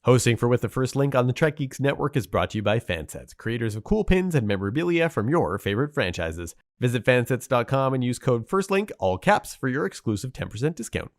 Hosting for With the First Link on the Trek Geeks Network is brought to you by Fansets, creators of cool pins and memorabilia from your favorite franchises. Visit fansets.com and use code FIRSTLINK, all caps, for your exclusive 10% discount.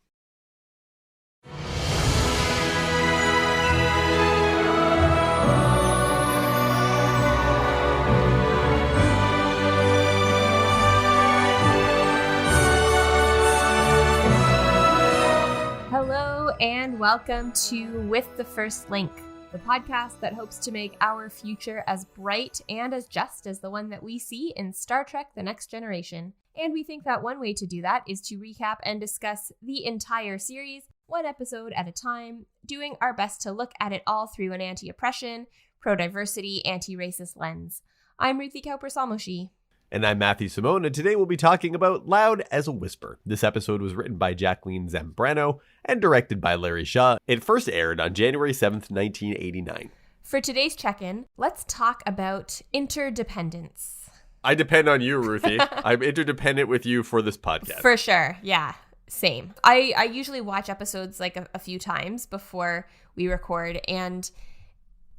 Hello and welcome to With the First Link, the podcast that hopes to make our future as bright and as just as the one that we see in Star Trek: The Next Generation. And we think that one way to do that is to recap and discuss the entire series, one episode at a time, doing our best to look at it all through an anti-oppression, pro-diversity, anti-racist lens. I'm Ruthie Kauper-Salmoshi. And I'm Matthew Simone, and today we'll be talking about Loud as a Whisper. This episode was written by Jacqueline Zambrano and directed by Larry Shaw. It first aired on January 7th, 1989. For today's check-in, let's talk about interdependence. I depend on you, Ruthie. I'm interdependent with you for this podcast. For sure, yeah. Same. I usually watch episodes like a few times before we record, and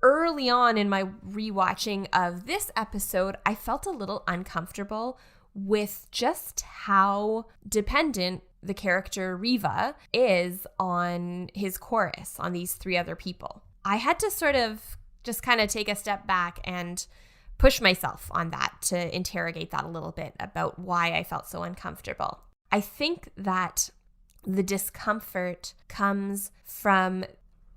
early on in my rewatching of this episode, I felt a little uncomfortable with just how dependent the character Riva is on his chorus, on these three other people. I had to sort of just kind of take a step back and push myself on that to interrogate that a little bit about why I felt so uncomfortable. I think that the discomfort comes from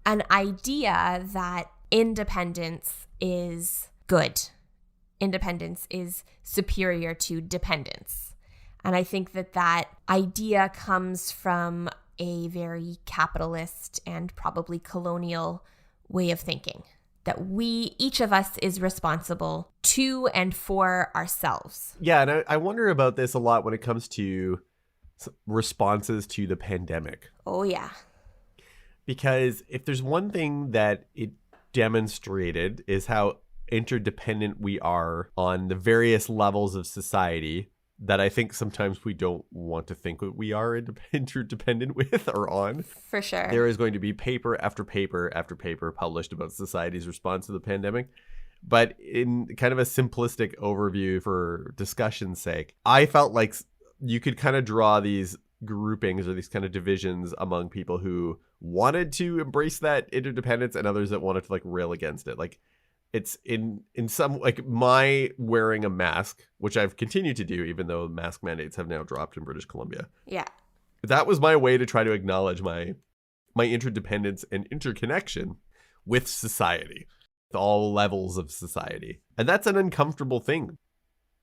an idea that independence is good. Independence is superior to dependence. And I think that that idea comes from a very capitalist and probably colonial way of thinking. That each of us is responsible to and for ourselves. Yeah, and I wonder about this a lot when it comes to responses to the pandemic. Oh, yeah. Because if there's one thing that it demonstrated is how interdependent we are on the various levels of society that I think sometimes we don't want to think we are interdependent with or on. For sure. There is going to be paper after paper after paper published about society's response to the pandemic. But in kind of a simplistic overview for discussion's sake, I felt like you could kind of draw these groupings or these kind of divisions among people who wanted to embrace that interdependence and others that wanted to like rail against it. Like it's in some, like my wearing a mask, which I've continued to do even though mask mandates have now dropped in British Columbia. Yeah. That was my way to try to acknowledge my interdependence and interconnection with society, with all levels of society. And that's an uncomfortable thing.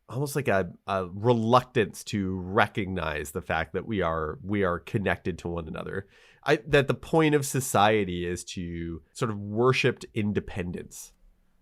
Almost like a reluctance to recognize the fact that we are connected to one another. That the point of society is to sort of worship independence,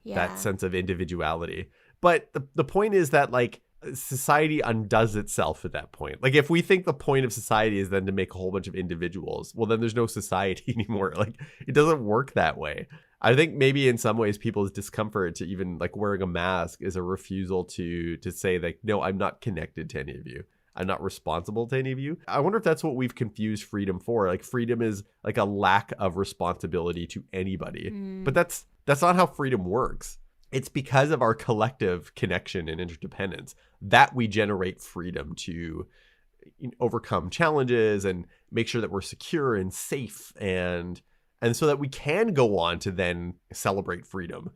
that sense of individuality. But the point is that like society undoes itself at that point. Like if we think the point of society is then to make a whole bunch of individuals, well then there's no society anymore. Like it doesn't work that way. I think maybe in some ways people's discomfort to even like wearing a mask is a refusal to say like, no, I'm not connected to any of you. I'm not responsible to any of you. I wonder if that's what we've confused freedom for. Like freedom is like a lack of responsibility to anybody. But that's not how freedom works. It's because of our collective connection and interdependence that we generate freedom to overcome challenges and make sure that we're secure and safe and so that we can go on to then celebrate freedom.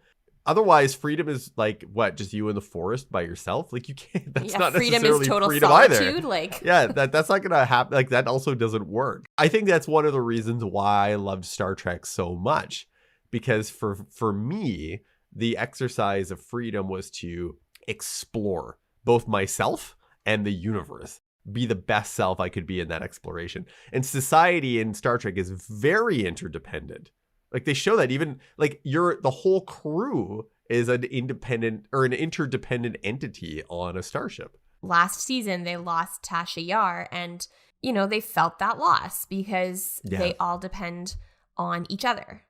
Otherwise, freedom is like what, just you in the forest by yourself? Like you can't. That's not freedom necessarily is total freedom solitude. either. Like yeah, that's not gonna happen. Like that also doesn't work. I think that's one of the reasons why I loved Star Trek so much, because for me, the exercise of freedom was to explore both myself and the universe. Be the best self I could be in that exploration. And society in Star Trek is very interdependent. Like they show that even like the whole crew is an independent or an interdependent entity on a starship. Last season, they lost Tasha Yar and, they felt that loss because they all depend on each other.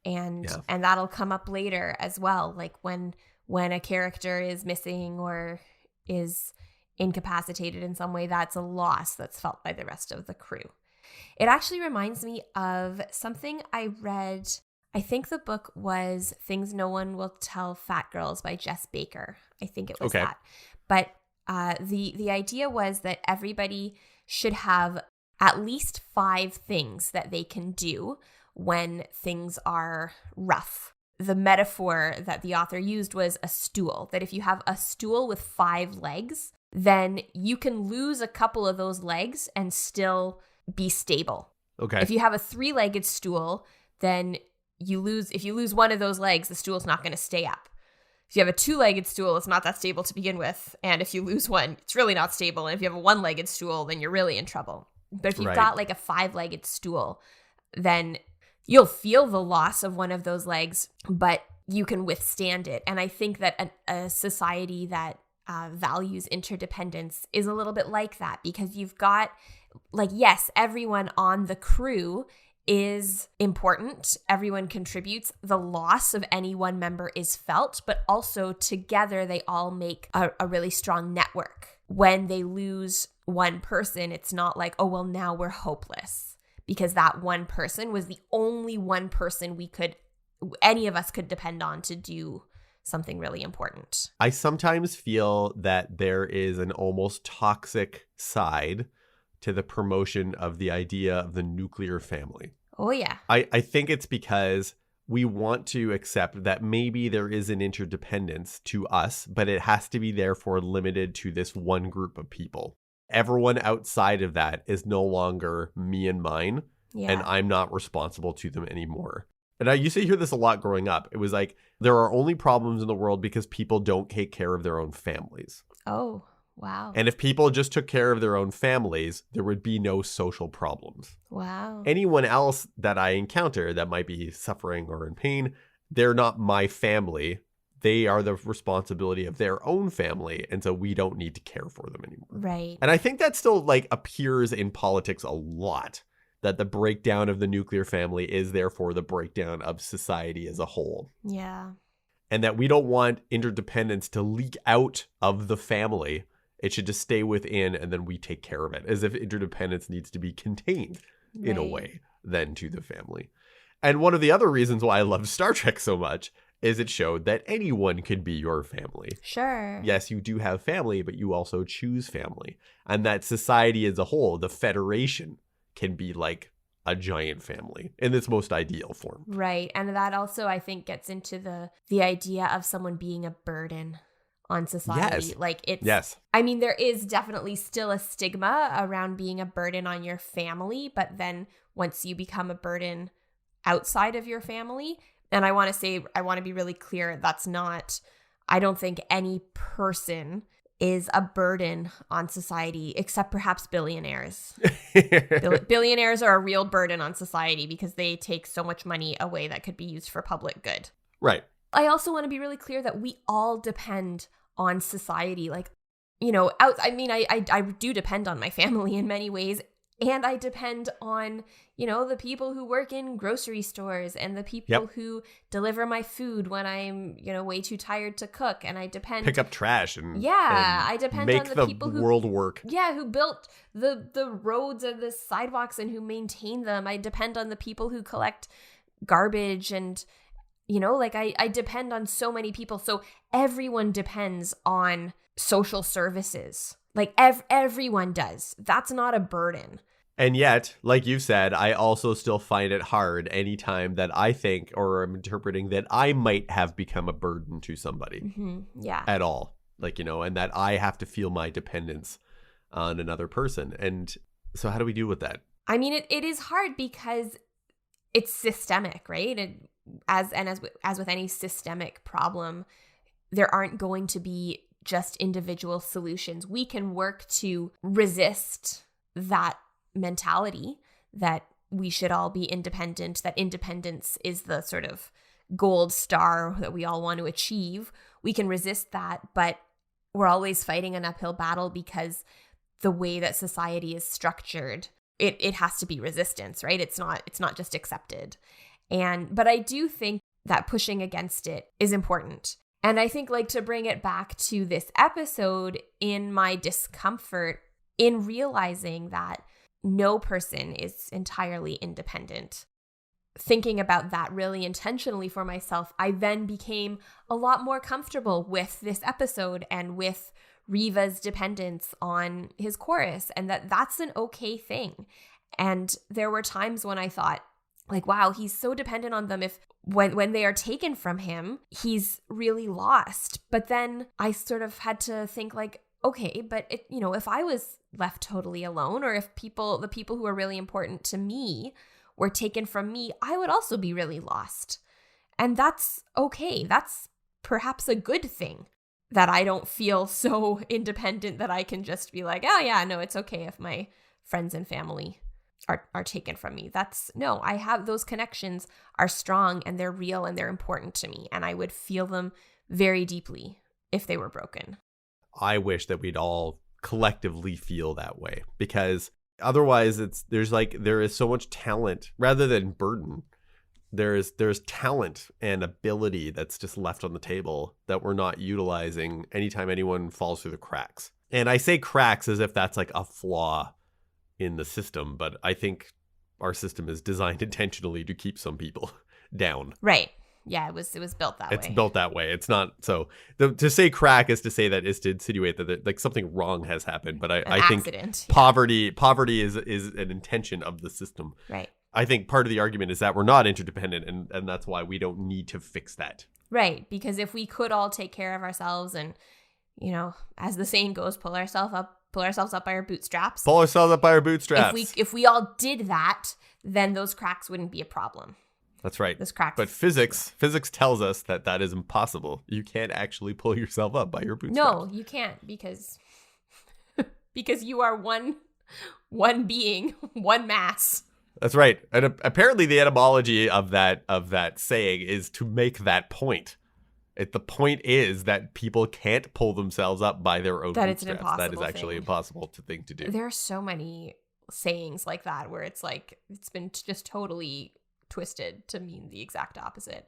And that'll come up later as well. Like when a character is missing or is incapacitated in some way, that's a loss that's felt by the rest of the crew. It actually reminds me of something I read I think the book was Things No One Will Tell Fat Girls by Jess Baker. I think it was that. But the idea was that everybody should have at least 5 things that they can do when things are rough. The metaphor that the author used was a stool, that if you have a stool with 5 legs, then you can lose a couple of those legs and still be stable. Okay. If you have a 3-legged stool, then if you lose one of those legs, the stool's not going to stay up. If you have a 2-legged stool, it's not that stable to begin with. And if you lose one, it's really not stable. And if you have a 1-legged stool, then you're really in trouble. But if you've got like a 5-legged stool, then you'll feel the loss of one of those legs, but you can withstand it. And I think that a society that values interdependence is a little bit like that, because you've got, like, yes, everyone on the crew is important. Everyone contributes. The loss of any one member is felt, but also together they all make a really strong network. When they lose one person, it's not like, oh, well, now we're hopeless, because that one person was the only one person any of us could depend on to do something really important. I sometimes feel that there is an almost toxic side to the promotion of the idea of the nuclear family. Oh, yeah. I think it's because we want to accept that maybe there is an interdependence to us, but it has to be therefore limited to this one group of people. Everyone outside of that is no longer me and mine, and I'm not responsible to them anymore. And I used to hear this a lot growing up. It was like, there are only problems in the world because people don't take care of their own families. Oh, wow. And if people just took care of their own families, there would be no social problems. Wow. Anyone else that I encounter that might be suffering or in pain, they're not my family. They are the responsibility of their own family. And so we don't need to care for them anymore. Right. And I think that still like appears in politics a lot, that the breakdown of the nuclear family is therefore the breakdown of society as a whole. Yeah. And that we don't want interdependence to leak out of the family. It should just stay within, and then we take care of it, as if interdependence needs to be contained in a way then to the family. And one of the other reasons why I love Star Trek so much is it showed that anyone can be your family. Sure. Yes, you do have family, but you also choose family. And that society as a whole, the Federation, can be like a giant family in its most ideal form. Right. And that also, I think, gets into the idea of someone being a burden on society. Yes. Like it's, yes. I mean, there is definitely still a stigma around being a burden on your family, but then once you become a burden outside of your family, and I want to be really clear, I don't think any person is a burden on society except perhaps billionaires. Billionaires are a real burden on society because they take so much money away that could be used for public good. Right. I also want to be really clear that we all depend on society. Like, I do depend on my family in many ways. And I depend on, the people who work in grocery stores and the people who deliver my food when I'm, way too tired to cook. And I depend... Pick up trash and I depend on the people who... Make the world work. Yeah, who built the roads and the sidewalks and who maintain them. I depend on the people who collect garbage and... I depend on so many people. So everyone depends on social services. Like everyone does. That's not a burden. And yet, like you said, I also still find it hard anytime that I think or am interpreting that I might have become a burden to somebody. Mm-hmm. Yeah. At all. And that I have to feel my dependence on another person. And so how do we deal with that? I mean, it is hard because it's systemic, right? As with any systemic problem, there aren't going to be just individual solutions. We can work to resist that mentality that we should all be independent, that independence is the sort of gold star that we all want to achieve. We can resist that, but we're always fighting an uphill battle because the way that society is structured, it has to be resistance, right? It's not just accepted. But I do think that pushing against it is important. And I think to bring it back to this episode, in my discomfort in realizing that no person is entirely independent, thinking about that really intentionally for myself, I then became a lot more comfortable with this episode and with Riva's dependence on his chorus, and that's an okay thing. And there were times when I thought, like, wow, he's so dependent on them. If when they are taken from him, he's really lost. But then I sort of had to think, like, okay, but if I was left totally alone, or if the people who are really important to me were taken from me, I would also be really lost. And that's okay. That's perhaps a good thing, that I don't feel so independent that I can just be like, oh yeah, no, it's okay if my friends and family are taken from me. I have those connections are strong and they're real and they're important to me. And I would feel them very deeply if they were broken. I wish that we'd all collectively feel that way, because otherwise there is so much talent rather than burden. There's talent and ability that's just left on the table that we're not utilizing anytime anyone falls through the cracks. And I say cracks as if that's like a flaw in the system, but I think our system is designed intentionally to keep some people down. Right. Yeah, it was built that way. It's built that way. It's not so to say crack is to insinuate that like something wrong has happened. But I think poverty is an intention of the system. Right. I think part of the argument is that we're not interdependent, and that's why we don't need to fix that. Right, because if we could all take care of ourselves and, as the saying goes, pull ourselves up by our bootstraps. Pull ourselves up by our bootstraps. If we all did that, then those cracks wouldn't be a problem. That's right. Those cracks. But physics tells us that is impossible. You can't actually pull yourself up by your bootstraps. No, you can't, because you are one being, one mass. That's right. And apparently the etymology of that saying is to make that point. The point is that people can't pull themselves up by their own bootstraps. It's an impossible That is actually impossible thing to do. There are so many sayings like that where it's like it's been just totally twisted to mean the exact opposite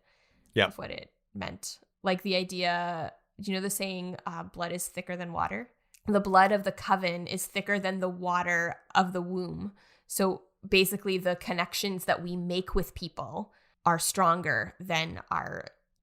of what it meant. Like the idea, the saying, blood is thicker than water? The blood of the coven is thicker than the water of the womb. So basically the connections that we make with people are stronger than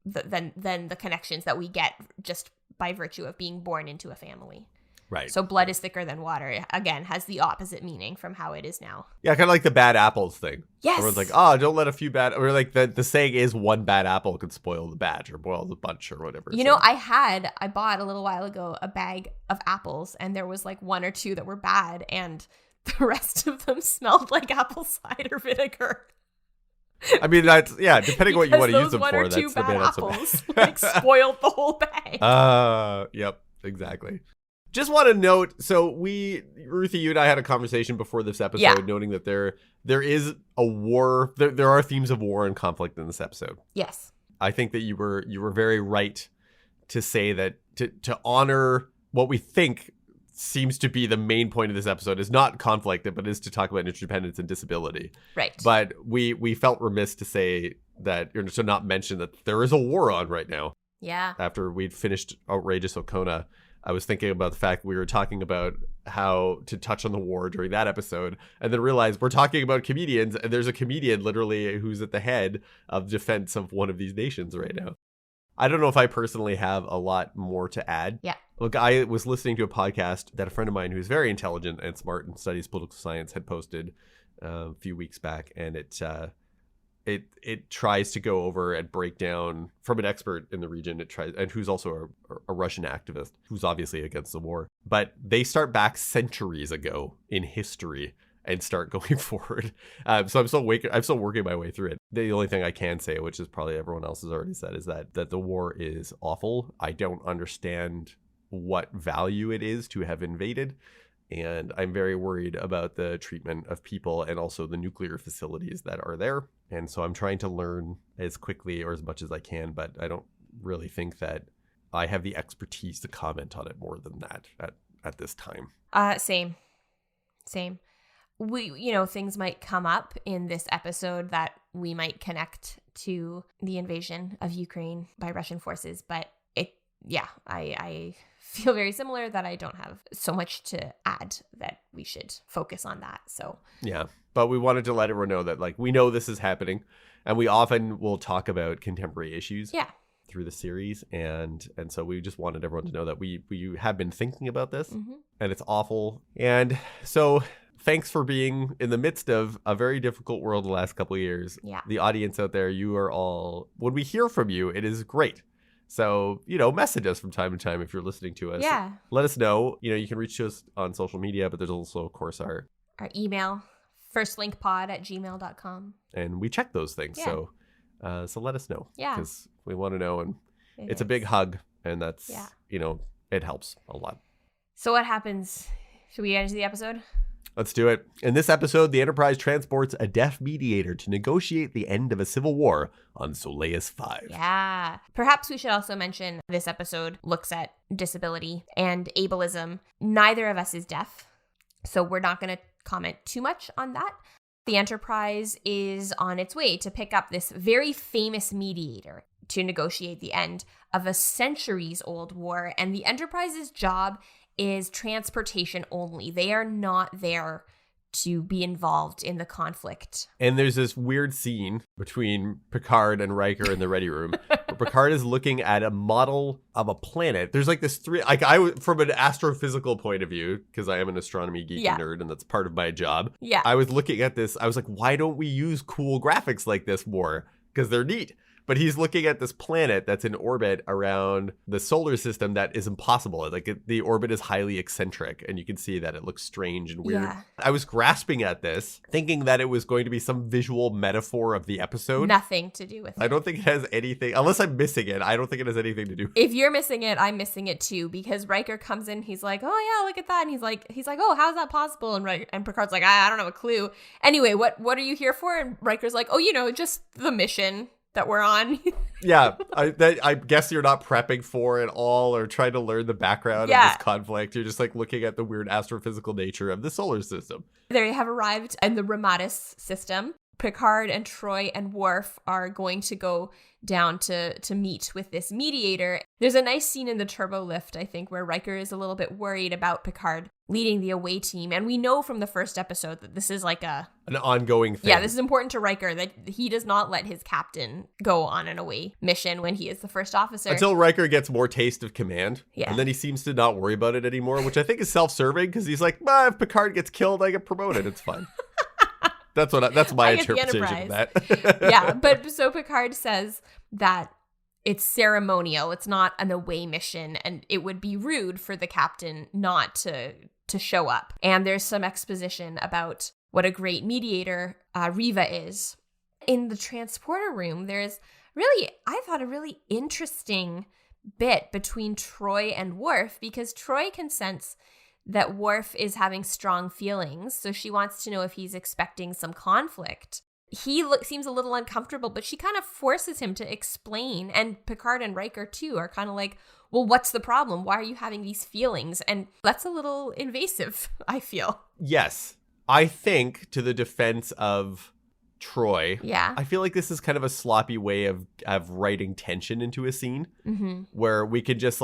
the connections that we get just by virtue of being born into a family. Right. So blood is thicker than water, again, has the opposite meaning from how it is now. Yeah, kind of like the bad apples thing. Yes. Everyone's like, oh, don't let a few bad, or like the saying is one bad apple could spoil the batch or boil the bunch or whatever. I bought a little while ago a bag of apples, and there was like one or two that were bad, and the rest of them smelled like apple cider vinegar. I mean, that's, depending on what you want to use them for. That's those 1 or 2 bad apples like spoiled the whole bag. Yep, exactly. Just want to note, so Ruthie, you and I had a conversation before this episode, noting that there is a war. There are themes of war and conflict in this episode. Yes. I think that you were very right to say that to honor what we think seems to be the main point of this episode is not conflict, but is to talk about interdependence and disability. Right. But we felt remiss to say that, or to not mention that there is a war on right now. Yeah. After we'd finished Outrageous Okona, I was thinking about the fact we were talking about how to touch on the war during that episode, and then realized we're talking about comedians, and there's a comedian literally who's at the head of defense of one of these nations right now. I don't know if I personally have a lot more to add. Yeah. Look, I was listening to a podcast that a friend of mine who's very intelligent and smart and studies political science had posted a few weeks back, and it tries to go over and break down from an expert in the region. It tries, and who's also a Russian activist who's obviously against the war. But they start back centuries ago in history and start going forward. So I'm still working my way through it. The only thing I can say, which is probably everyone else has already said, is that the war is awful. I don't understand what value it is to have invaded. And I'm very worried about the treatment of people and also the nuclear facilities that are there. And so I'm trying to learn as quickly or as much as I can, but I don't really think that I have the expertise to comment on it more than that at this time. Same. We, things might come up in this episode that we might connect to the invasion of Ukraine by Russian forces, but I feel very similar that I don't have so much to add that we should focus on that. So yeah, but we wanted to let everyone know that, like, we know this is happening, And we often will talk about contemporary issues Yeah. through the series. And so we just wanted everyone to know that we have been thinking about this, and it's awful. And so thanks for being in the midst of a very difficult world the last couple of years. Yeah. The audience out there, you are all, when we hear from you, it is great. So, message us from time to time if you're listening to us. Yeah. Let us know. You can reach us on social media, but there's also, of course, our email, firstlinkpod@gmail.com. And we check those things. Yeah. So let us know. Yeah. Because we want to know. And it's a is. big hug. And that's, Yeah. It helps a lot. So what happens? Should we get into the episode? Let's do it. In this episode, the Enterprise transports a deaf mediator to negotiate the end of a civil war on Solais 5. Yeah. Perhaps we should also mention this episode looks at disability and ableism. Neither of us is deaf, so we're not going to comment too much on that. The Enterprise is on its way to pick up this very famous mediator to negotiate the end of a centuries-old war, and the Enterprise's job is transportation only. They are not there to be involved in the conflict. And there's this weird scene between Picard and Riker in the ready room where Picard is looking at a model of a planet. There's like this from an astrophysical point of view, because I am an astronomy geeky nerd and that's part of my job. Yeah. I was looking at this. I was like, why don't we use cool graphics like this more? Because they're neat. But he's looking at this planet that's in orbit around the solar system that is impossible. The orbit is highly eccentric, and you can see that it looks strange and weird. Yeah. I was grasping at this, thinking that it was going to be some visual metaphor of the episode. Nothing to do with it. I don't think it has anything, unless I'm missing it. I don't think it has anything to do with it. If you're missing it, I'm missing it too, because Riker comes in, he's like, oh yeah, look at that. And he's like, oh, how's that possible? And Picard's like, I don't have a clue. Anyway, what are you here for? And Riker's like, oh, just the mission that we're on. Yeah, I guess you're not prepping for it all or trying to learn the background of this conflict. You're just like looking at the weird astrophysical nature of the solar system. They have arrived in the Ramatis system. Picard and Troi and Worf are going to go down to meet with this mediator. There's a nice scene in the turbo lift, I think, where Riker is a little bit worried about Picard leading the away team. And we know from the first episode that this is like an ongoing thing. Yeah, this is important to Riker, that he does not let his captain go on an away mission when he is the first officer. Until Riker gets more taste of command. Yeah. And then he seems to not worry about it anymore, which I think is self-serving, because he's like, if Picard gets killed, I get promoted. It's fine. That's my interpretation of that. Yeah, but so Picard says that it's ceremonial. It's not an away mission, and it would be rude for the captain not to show up. And there's some exposition about what a great mediator Riva is. In the transporter room, there's I thought a really interesting bit between Troi and Worf, because Troi can sense that Worf is having strong feelings, so she wants to know if he's expecting some conflict. He seems a little uncomfortable, but she kind of forces him to explain, and Picard and Riker too are kind of like, well, what's the problem? Why are you having these feelings? And that's a little invasive, I feel. Yes. I think, to the defense of Troi, yeah, I feel like this is kind of a sloppy way of writing tension into a scene, where we could just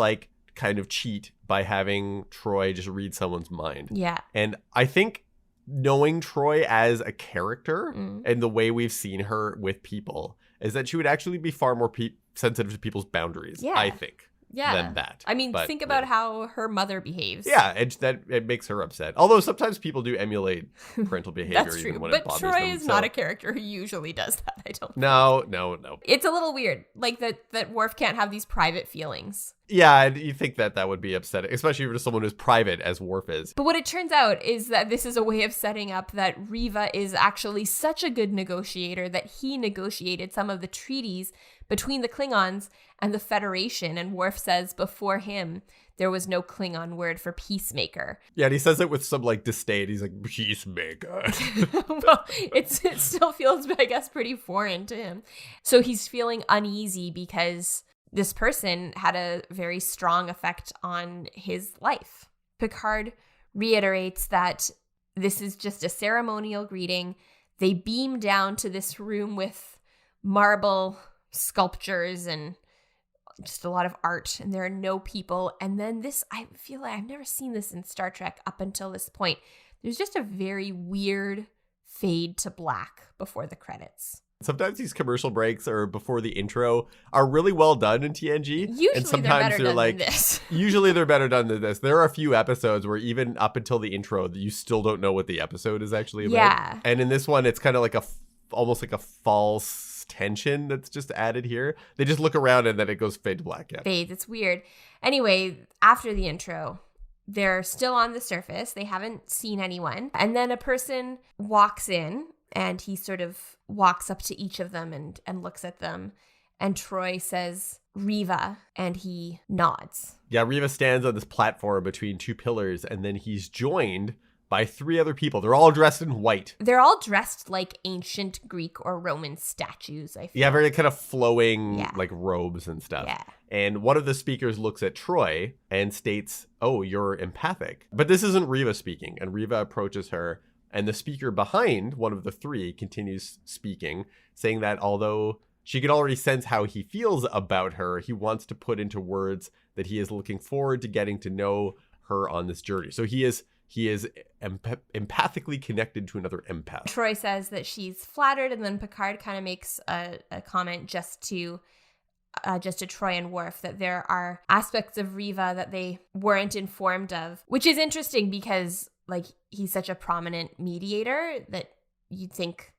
kind of cheat by having Troi just read someone's mind. Yeah. And I think knowing Troi as a character and the way we've seen her with people is that she would actually be far more sensitive to people's boundaries, I think. Than that. I mean, think about how her mother behaves. Yeah, it makes her upset. Although sometimes people do emulate parental behavior. That's even true. when But it bothers Troi them, is not a character who usually does that, I don't think. No. It's a little weird, like that Worf can't have these private feelings. Yeah, and you think that would be upsetting, especially for someone who's private as Worf is. But what it turns out is that this is a way of setting up that Riva is actually such a good negotiator that he negotiated some of the treaties between the Klingons and the Federation. And Worf says before him, there was no Klingon word for peacemaker. Yeah, and he says it with some disdain. He's like, peacemaker. Well, it still feels, I guess, pretty foreign to him. So he's feeling uneasy because this person had a very strong effect on his life. Picard reiterates that this is just a ceremonial greeting. They beam down to this room with marble sculptures and just a lot of art, and there are no people. And then I feel like I've never seen this in Star Trek up until this point. There's just a very weird fade to black before the credits. Sometimes these commercial breaks or before the intro are really well done in TNG. Usually and sometimes they're better done than this. Usually they're better done than this. There are a few episodes where even up until the intro, you still don't know what the episode is actually about. Yeah. And in this one, it's kind of like almost like a false tension that's just added here. They just look around and then it goes fade to black. Yeah. Fades. It's weird. Anyway, after the intro, they're still on the surface. They haven't seen anyone. And then a person walks in and he sort of walks up to each of them and looks at them. And Troi says, Riva, and he nods. Yeah, Riva stands on this platform between two pillars, and then he's joined by three other people. They're all dressed in white. They're all dressed like ancient Greek or Roman statues, I feel. Yeah, very kind of flowing like robes and stuff. Yeah. And one of the speakers looks at Troi and states, oh, you're empathic. But this isn't Riva speaking. And Riva approaches her. And the speaker behind one of the three continues speaking, saying that although she could already sense how he feels about her, he wants to put into words that he is looking forward to getting to know her on this journey. So he is empathically connected to another empath. Troi says that she's flattered, and then Picard kind of makes a comment just to Troi and Worf that there are aspects of Riva that they weren't informed of, which is interesting because like he's such a prominent mediator that you'd think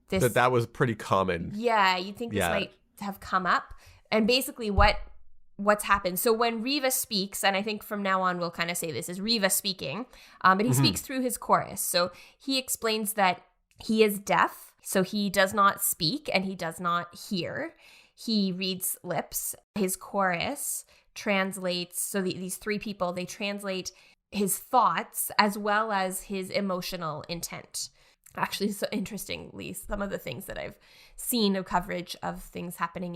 that was pretty common. Yeah, you'd think this might have come up. And basically what's happened. So when Riva speaks, and I think from now on we'll kind of say this is Riva speaking, but he speaks through his chorus. So he explains that he is deaf, so he does not speak and he does not hear. He reads lips. His chorus translates, so these three people, they translate his thoughts as well as his emotional intent. Actually, so interestingly, some of the things that I've seen of coverage of things happening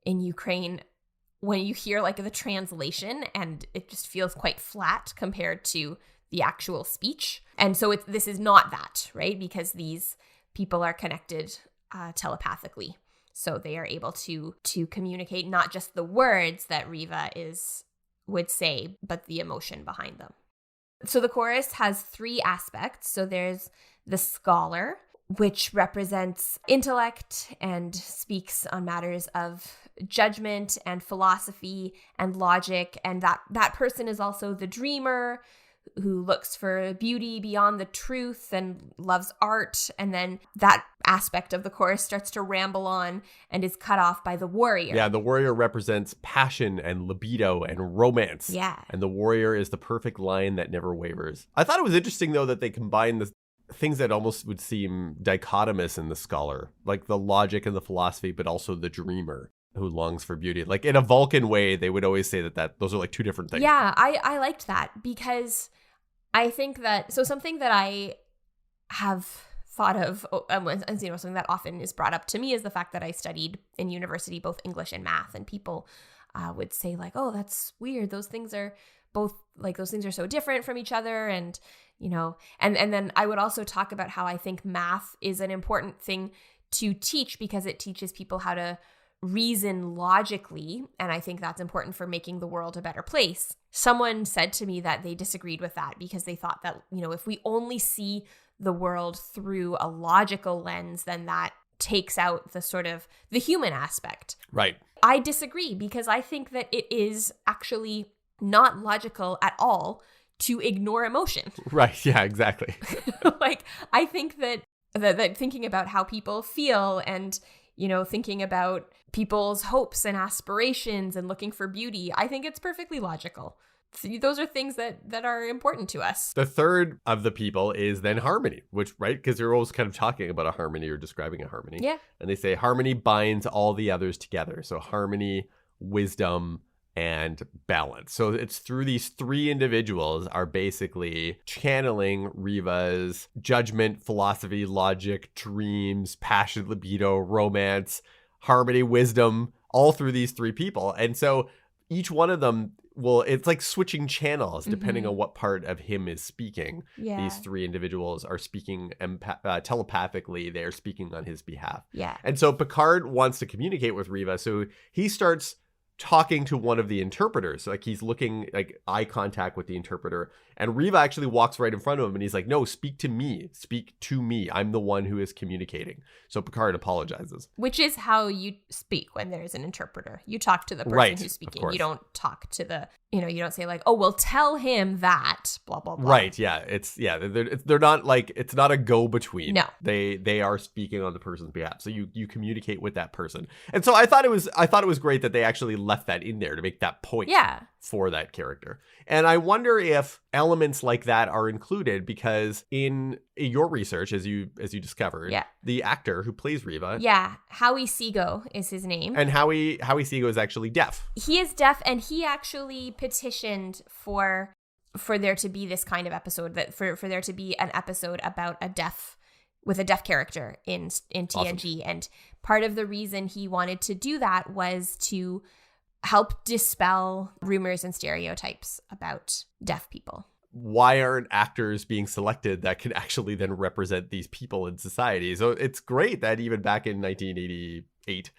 in Ukraine, when you hear like the translation and it just feels quite flat compared to the actual speech. And so this is not that, right? Because these people are connected telepathically. So they are able to communicate not just the words that Riva would say, but the emotion behind them. So the chorus has three aspects. So there's the scholar, which represents intellect and speaks on matters of judgment and philosophy and logic. And that person is also the dreamer, who looks for beauty beyond the truth and loves art. And then that aspect of the chorus starts to ramble on and is cut off by the warrior. Yeah, the warrior represents passion and libido and romance. Yeah. And the warrior is the perfect lion that never wavers. I thought it was interesting, though, that they combined the things that almost would seem dichotomous in the scholar, like the logic and the philosophy, but also the dreamer who longs for beauty. Like in a Vulcan way, they would always say that those are like two different things. Yeah, I liked that because I think that, so something that I have thought of, and something that often is brought up to me is the fact that I studied in university both English and math, and people would say like, oh, that's weird. Those things are so different from each other. And, and then I would also talk about how I think math is an important thing to teach because it teaches people how to reason logically, and I think that's important for making the world a better place. Someone said to me that they disagreed with that because they thought that, if we only see the world through a logical lens, then that takes out the sort of the human aspect. Right. I disagree because I think that it is actually not logical at all to ignore emotion. Right. Yeah, exactly. Like, I think that thinking about how people feel and thinking about people's hopes and aspirations and looking for beauty, I think it's perfectly logical. So those are things that are important to us. The third of the people is then harmony, which, right? Because they're always kind of talking about a harmony or describing a harmony. Yeah. And they say harmony binds all the others together. So harmony, wisdom, and balance. So it's through these three individuals are basically channeling Riva's judgment, philosophy, logic, dreams, passion, libido, romance, harmony, wisdom, all through these three people. And so each one of them it's like switching channels depending on what part of him is speaking. Yeah. These three individuals are speaking telepathically. They're speaking on his behalf. Yeah. And so Picard wants to communicate with Riva. So he starts talking to one of the interpreters. Like he's looking like eye contact with the interpreter. And Riva actually walks right in front of him and he's like, no, speak to me. Speak to me. I'm the one who is communicating. So Picard apologizes. Which is how you speak when there's an interpreter. You talk to the person Right, who's of speaking. course. You don't talk to the, you don't say like, oh, well, tell him that, blah, blah, blah. Right. Yeah. They're not like, it's not a go-between. No. They are speaking on the person's behalf. So you communicate with that person. And so I thought it was great that they actually left that in there to make that point. Yeah. For that character. And I wonder if elements like that are included because in your research, as you discovered, the actor who plays Riva. Yeah. Howie Seago is his name. And Howie Seago is actually deaf. He is deaf, and he actually petitioned for there to be this kind of episode, that for there to be an episode about a deaf character in TNG. Awesome. And part of the reason he wanted to do that was to help dispel rumors and stereotypes about deaf people. Why aren't actors being selected that can actually then represent these people in society? So it's great that even back in 1988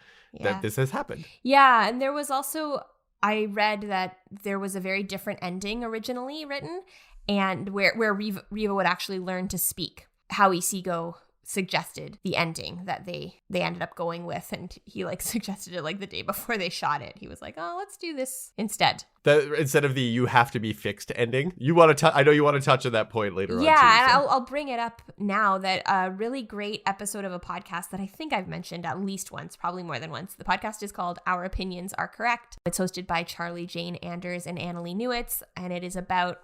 that this has happened. Yeah, and there was also, I read that there was a very different ending originally written, and where Riva would actually learn to speak. Howie Seago suggested the ending that they ended up going with, and he suggested it the day before they shot it. He was like, oh, let's do this instead. Instead of the you have to be fixed ending. I know you want to touch on that point later on. Yeah, and I'll bring it up now, that a really great episode of a podcast that I think I've mentioned at least once, probably more than once. The podcast is called Our Opinions Are Correct. It's hosted by Charlie Jane Anders and Annalee Newitz, and it is about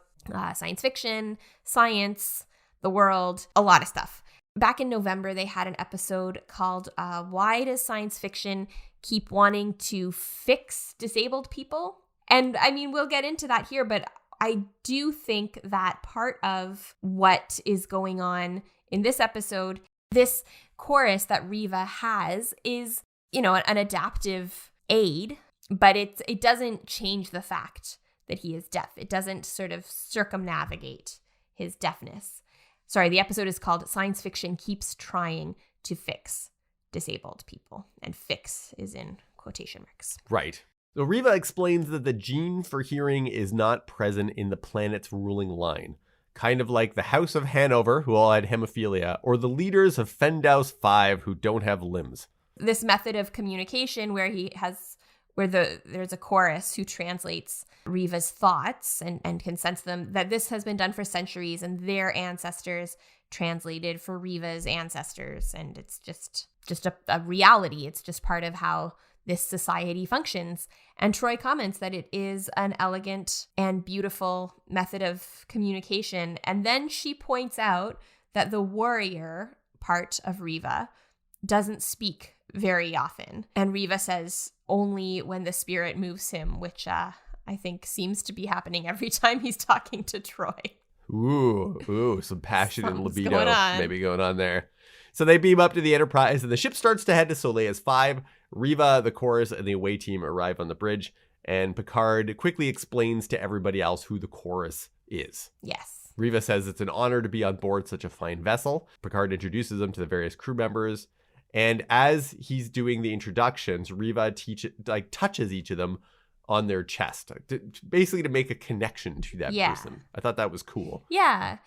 science fiction, science, the world, a lot of stuff. Back in November, they had an episode called Why Does Science Fiction Keep Wanting to Fix Disabled People? And I mean, we'll get into that here, but I do think that part of what is going on in this episode, this chorus that Riva has is, an adaptive aid, but it doesn't change the fact that he is deaf. It doesn't sort of circumnavigate his deafness. Sorry, the episode is called Science Fiction Keeps Trying to Fix Disabled People. And fix is in quotation marks. Right. So Riva explains that the gene for hearing is not present in the planet's ruling line. Kind of like the House of Hanover, who all had hemophilia, or the leaders of Fendaus 5 who don't have limbs. This method of communication where there's a chorus who translates Riva's thoughts and can sense them, that this has been done for centuries, and their ancestors translated for Riva's ancestors. And it's just a reality. It's just part of how this society functions. And Troi comments that it is an elegant and beautiful method of communication. And then she points out that the warrior part of Riva doesn't speak very often. And Riva says only when the spirit moves him, which I think seems to be happening every time he's talking to Troi. Ooh, some passion and Something's libido maybe going on there. So they beam up to the Enterprise, and the ship starts to head to Solais 5. Riva, the chorus, and the away team arrive on the bridge, and Picard quickly explains to everybody else who the chorus is. Yes. Riva says it's an honor to be on board such a fine vessel. Picard introduces them to the various crew members, and as he's doing the introductions, Riva touches each of them on their chest, basically to make a connection to that person. I thought that was cool. Yeah.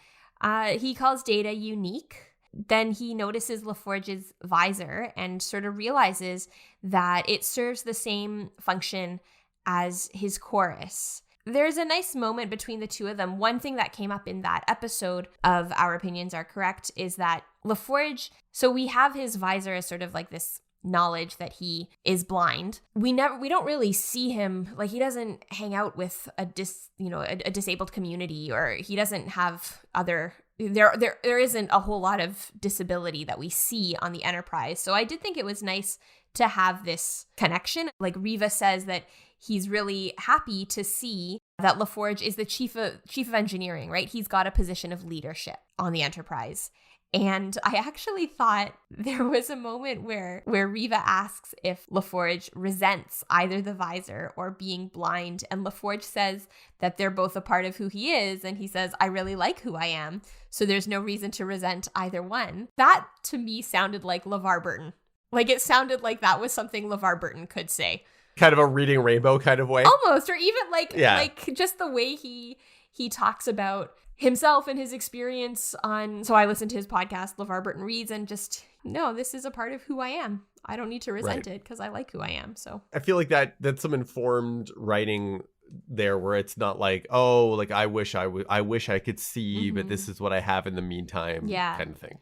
He calls Data unique. Then he notices LaForge's visor and sort of realizes that it serves the same function as his chorus. There's a nice moment between the two of them. One thing that came up in that episode of Our Opinions Are Correct is that LaForge, so we have his visor as sort of like this knowledge that he is blind. We don't really see him, like he doesn't hang out with a disabled community, or he doesn't have other there isn't a whole lot of disability that we see on the Enterprise. So I did think it was nice to have this connection. Like Riva says that he's really happy to see that LaForge is the chief of engineering, right? He's got a position of leadership on the Enterprise. And I actually thought there was a moment where Riva asks if LaForge resents either the visor or being blind. And LaForge says that they're both a part of who he is. And he says, I really like who I am, so there's no reason to resent either one. That, to me, sounded like LeVar Burton. Like, it sounded like that was something LeVar Burton could say. Kind of a Reading Rainbow kind of way. Almost, or even like just the way he he talks about himself and his experience on, so I listened to his podcast, LeVar Burton Reads, and just, no, this is a part of who I am. I don't need to resent it because I like who I am. So I feel like that's some informed writing there, where it's not like, oh, like I wish I could see, but this is what I have in the meantime, kind of thing.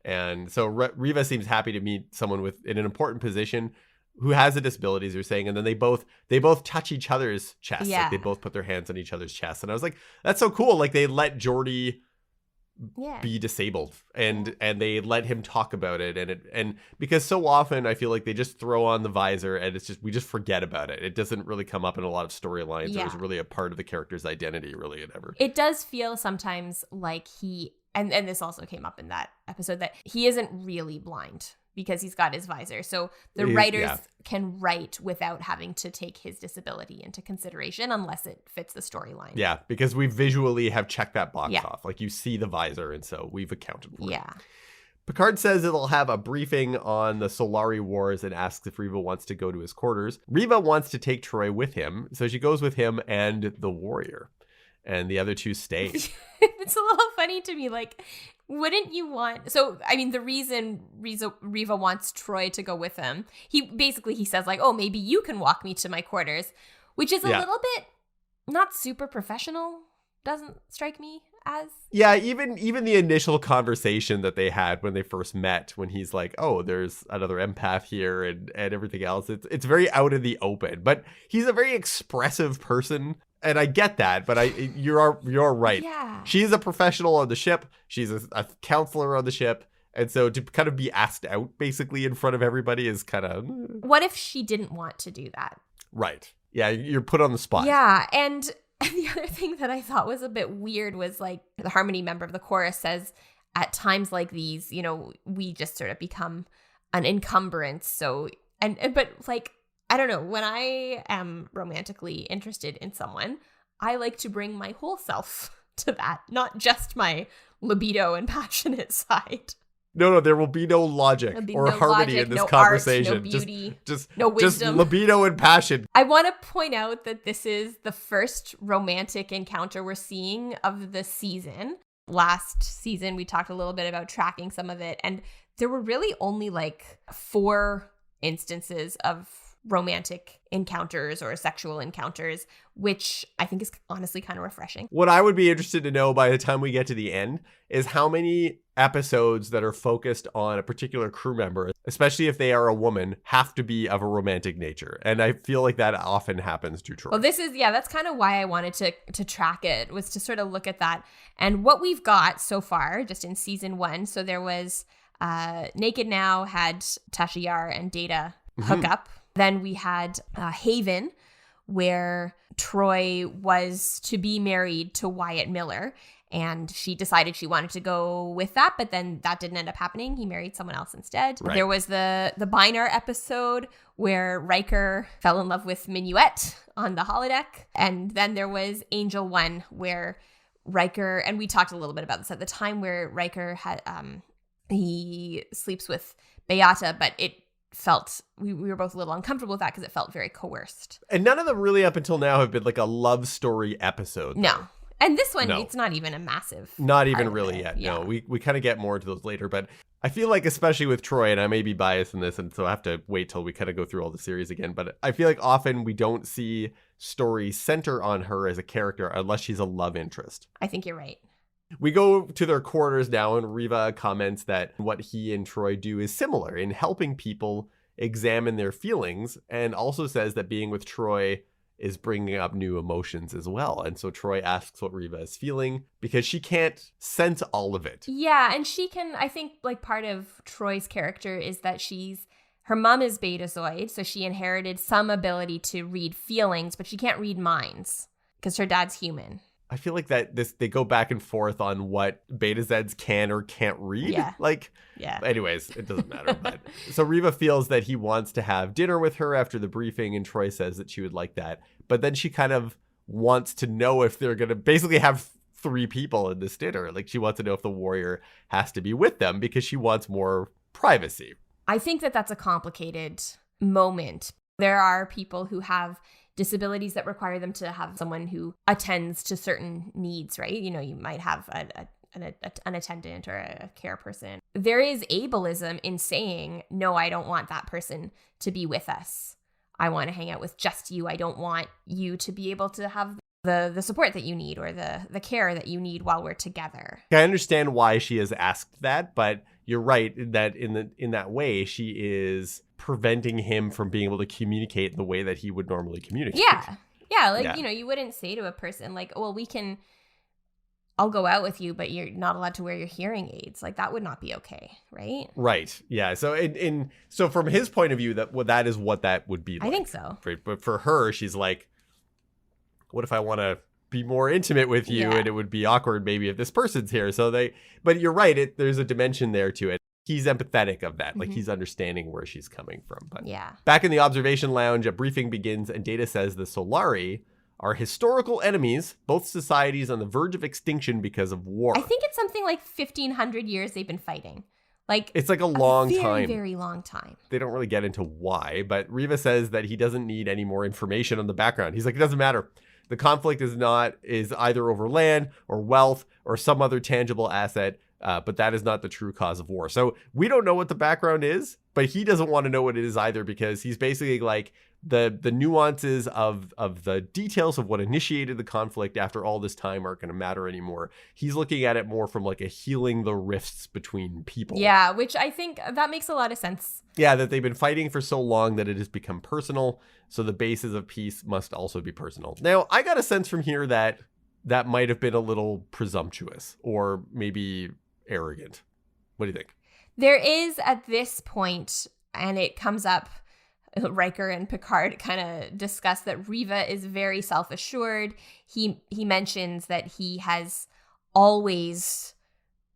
And so Riva seems happy to meet someone in an important position who has a disability, as you're saying, and then they both touch each other's chests. Yeah. Like they both put their hands on each other's chests. And I was like, that's so cool. Like they let Geordie be disabled and they let him talk about it. And because so often I feel like they just throw on the visor and we just forget about it. It doesn't really come up in a lot of storylines. Or is really a part of the character's identity, really, ever. It does feel sometimes like and this also came up in that episode, that he isn't really blind because he's got his visor. So the writers can write without having to take his disability into consideration unless it fits the storyline. Yeah, because we visually have checked that box off. Like you see the visor, and so we've accounted for it. Picard says it'll have a briefing on the Solari Wars and asks if Riva wants to go to his quarters. Riva wants to take Troi with him, so she goes with him and the warrior. And the other two stay. It's a little funny to me, like, wouldn't you want... So, I mean, the reason Riva wants Troi to go with him, he says, like, oh, maybe you can walk me to my quarters, which is a little bit not super professional, doesn't strike me as... Yeah, even the initial conversation that they had when they first met, when he's like, oh, there's another empath here and everything else, it's very out in the open. But he's a very expressive person. And I get that, but you're right. Yeah. She's a professional on the ship. She's a counselor on the ship. And so to kind of be asked out basically in front of everybody is kind of... What if she didn't want to do that? Right. Yeah, you're put on the spot. Yeah, and the other thing that I thought was a bit weird was, like, the Harmony member of the chorus says, at times like these, you know, we just sort of become an encumbrance. So, but like... I don't know, when I am romantically interested in someone, I like to bring my whole self to that, not just my libido and passionate side. No, there will be no logic or harmony in this conversation. Art, no beauty, just no wisdom. Just libido and passion. I want to point out that this is the first romantic encounter we're seeing of the season. Last season, we talked a little bit about tracking some of it, and there were really only like 4 instances of romantic encounters or sexual encounters, which I think is honestly kind of refreshing. What I would be interested to know by the time we get to the end is how many episodes that are focused on a particular crew member, especially if they are a woman, have to be of a romantic nature. And I feel like that often happens to Troi. Well, that's kind of why I wanted to track it, was to sort of look at that. And what we've got so far, just in season 1, so there was Naked Now had Tasha Yar and Data hook up. Then we had Haven, where Troi was to be married to Wyatt Miller, and she decided she wanted to go with that, but then that didn't end up happening. He married someone else instead. Right. There was the Binar episode where Riker fell in love with Minuet on the holodeck, and then there was Angel 1, where Riker, and we talked a little bit about this at the time, where Riker had he sleeps with Beata, but it felt we were both a little uncomfortable with that because it felt very coerced. And none of them really up until now have been like a love story episode. No. Though. And this one, it's not even a massive... Not even really yet. Yeah. No, we kind of get more into those later. But I feel like, especially with Troi, and I may be biased in this, and so I have to wait till we kind of go through all the series again. But I feel like often we don't see stories center on her as a character unless she's a love interest. I think you're right. We go to their quarters now, and Riva comments that what he and Troi do is similar in helping people examine their feelings, and also says that being with Troi is bringing up new emotions as well. And so Troi asks what Riva is feeling because she can't sense all of it. Yeah, and she can, I think, like, part of Troy's character is that her mom is Betazoid, so she inherited some ability to read feelings, but she can't read minds because her dad's human. I feel like that they go back and forth on what Beta Zeds can or can't read. Yeah. Anyways, it doesn't matter. But so Riva feels that he wants to have dinner with her after the briefing, and Troi says that she would like that. But then she kind of wants to know if they're going to basically have 3 people in this dinner. Like, she wants to know if the warrior has to be with them because she wants more privacy. I think that that's a complicated moment. There are people who have disabilities that require them to have someone who attends to certain needs, right? You know, you might have an attendant or a care person. There is ableism in saying, no, I don't want that person to be with us. I want to hang out with just you. I don't want you to be able to have the support that you need or the care that you need while we're together. I understand why she has asked that, but you're right that in that way, she is preventing him from being able to communicate the way that he would normally communicate. Yeah. Like, you know, you wouldn't say to a person like, well, I'll go out with you, but you're not allowed to wear your hearing aids. Like, that would not be okay, right? Right. Yeah. So so from his point of view, that is what that would be like. I think so. But for her, she's like, what if I want to be more intimate with you? Yeah. And it would be awkward maybe if this person's here. But you're right. There's a dimension there to it. He's empathetic of that. Like, he's understanding where she's coming from. But yeah. Back in the observation lounge, a briefing begins and Data says the Solais are historical enemies, both societies on the verge of extinction because of war. I think it's something like 1,500 years they've been fighting. Like, it's like a long very, time. very long time. They don't really get into why, but Riva says that he doesn't need any more information on the background. He's like, it doesn't matter. The conflict is either over land or wealth or some other tangible asset, but that is not the true cause of war. So we don't know what the background is, but he doesn't want to know what it is either, because he's basically like the nuances of the details of what initiated the conflict after all this time aren't going to matter anymore. He's looking at it more from like a healing the rifts between people. Yeah, which I think that makes a lot of sense. Yeah, that they've been fighting for so long that it has become personal. So the basis of peace must also be personal. Now, I got a sense from here that might have been a little presumptuous or maybe arrogant. What do you think? There is at this point, and it comes up, Riker and Picard kind of discuss that Riva is very self-assured. He mentions that he has always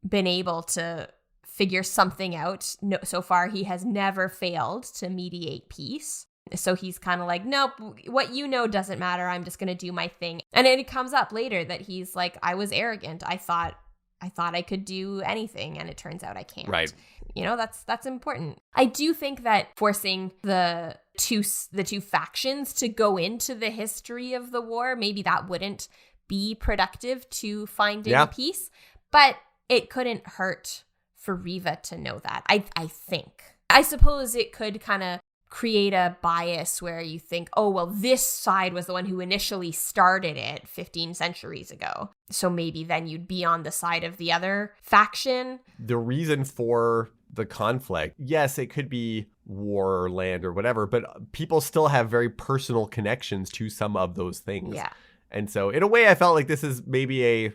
been able to figure something out. No, so far, he has never failed to mediate peace. So he's kind of like, nope, what you know doesn't matter. I'm just going to do my thing. And it comes up later that he's like, I was arrogant. I thought I could do anything, and it turns out I can't. Right. You know, that's important. I do think that forcing the two factions to go into the history of the war, maybe that wouldn't be productive to finding peace, but it couldn't hurt for Riva to know that. I think. I suppose it could kind of create a bias where you think, oh, well, this side was the one who initially started it 15 centuries ago. So maybe then you'd be on the side of the other faction. The reason for the conflict, yes, it could be war or land or whatever, but people still have very personal connections to some of those things. Yeah. And so in a way, I felt like this is maybe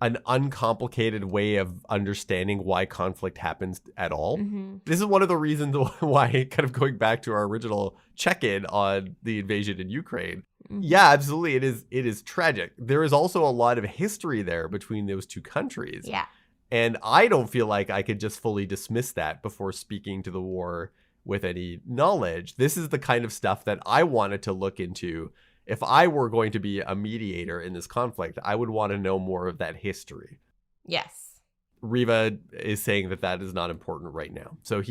an uncomplicated way of understanding why conflict happens at all. Mm-hmm. This is one of the reasons why, kind of going back to our original check-in on the invasion in Ukraine. Mm-hmm. Yeah, absolutely. It is tragic. There is also a lot of history there between those two countries. Yeah. And I don't feel like I could just fully dismiss that before speaking to the war with any knowledge. This is the kind of stuff that I wanted to look into. If I were going to be a mediator in this conflict, I would want to know more of that history. Yes. Riva is saying that is not important right now. So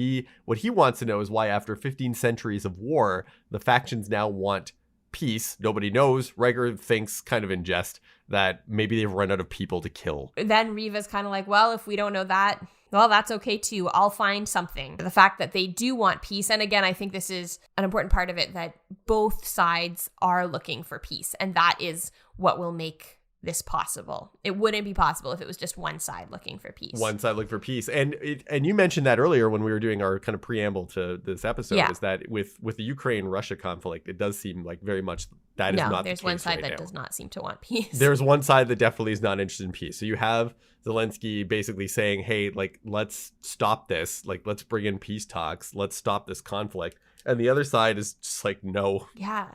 what he wants to know is why after 15 centuries of war, the factions now want peace. Nobody knows. Riker thinks, kind of in jest, that maybe they've run out of people to kill. Then Riva's kind of like, well, if we don't know that, well, that's okay too. I'll find something. The fact that they do want peace. And again, I think this is an important part of it, that both sides are looking for peace. And that is what will make this possible. It wouldn't be possible if it was just one side looking for peace. One side looking for peace. And you mentioned that earlier when we were doing our kind of preamble to this episode, is that with the Ukraine-Russia conflict, it does seem like very much that is not the case. There's one side right that now. Does not seem to want peace. There's one side that definitely is not interested in peace. So you have Zelensky basically saying, hey, like, let's stop this. Like, let's bring in peace talks. Let's stop this conflict. And the other side is just like, no. Yeah.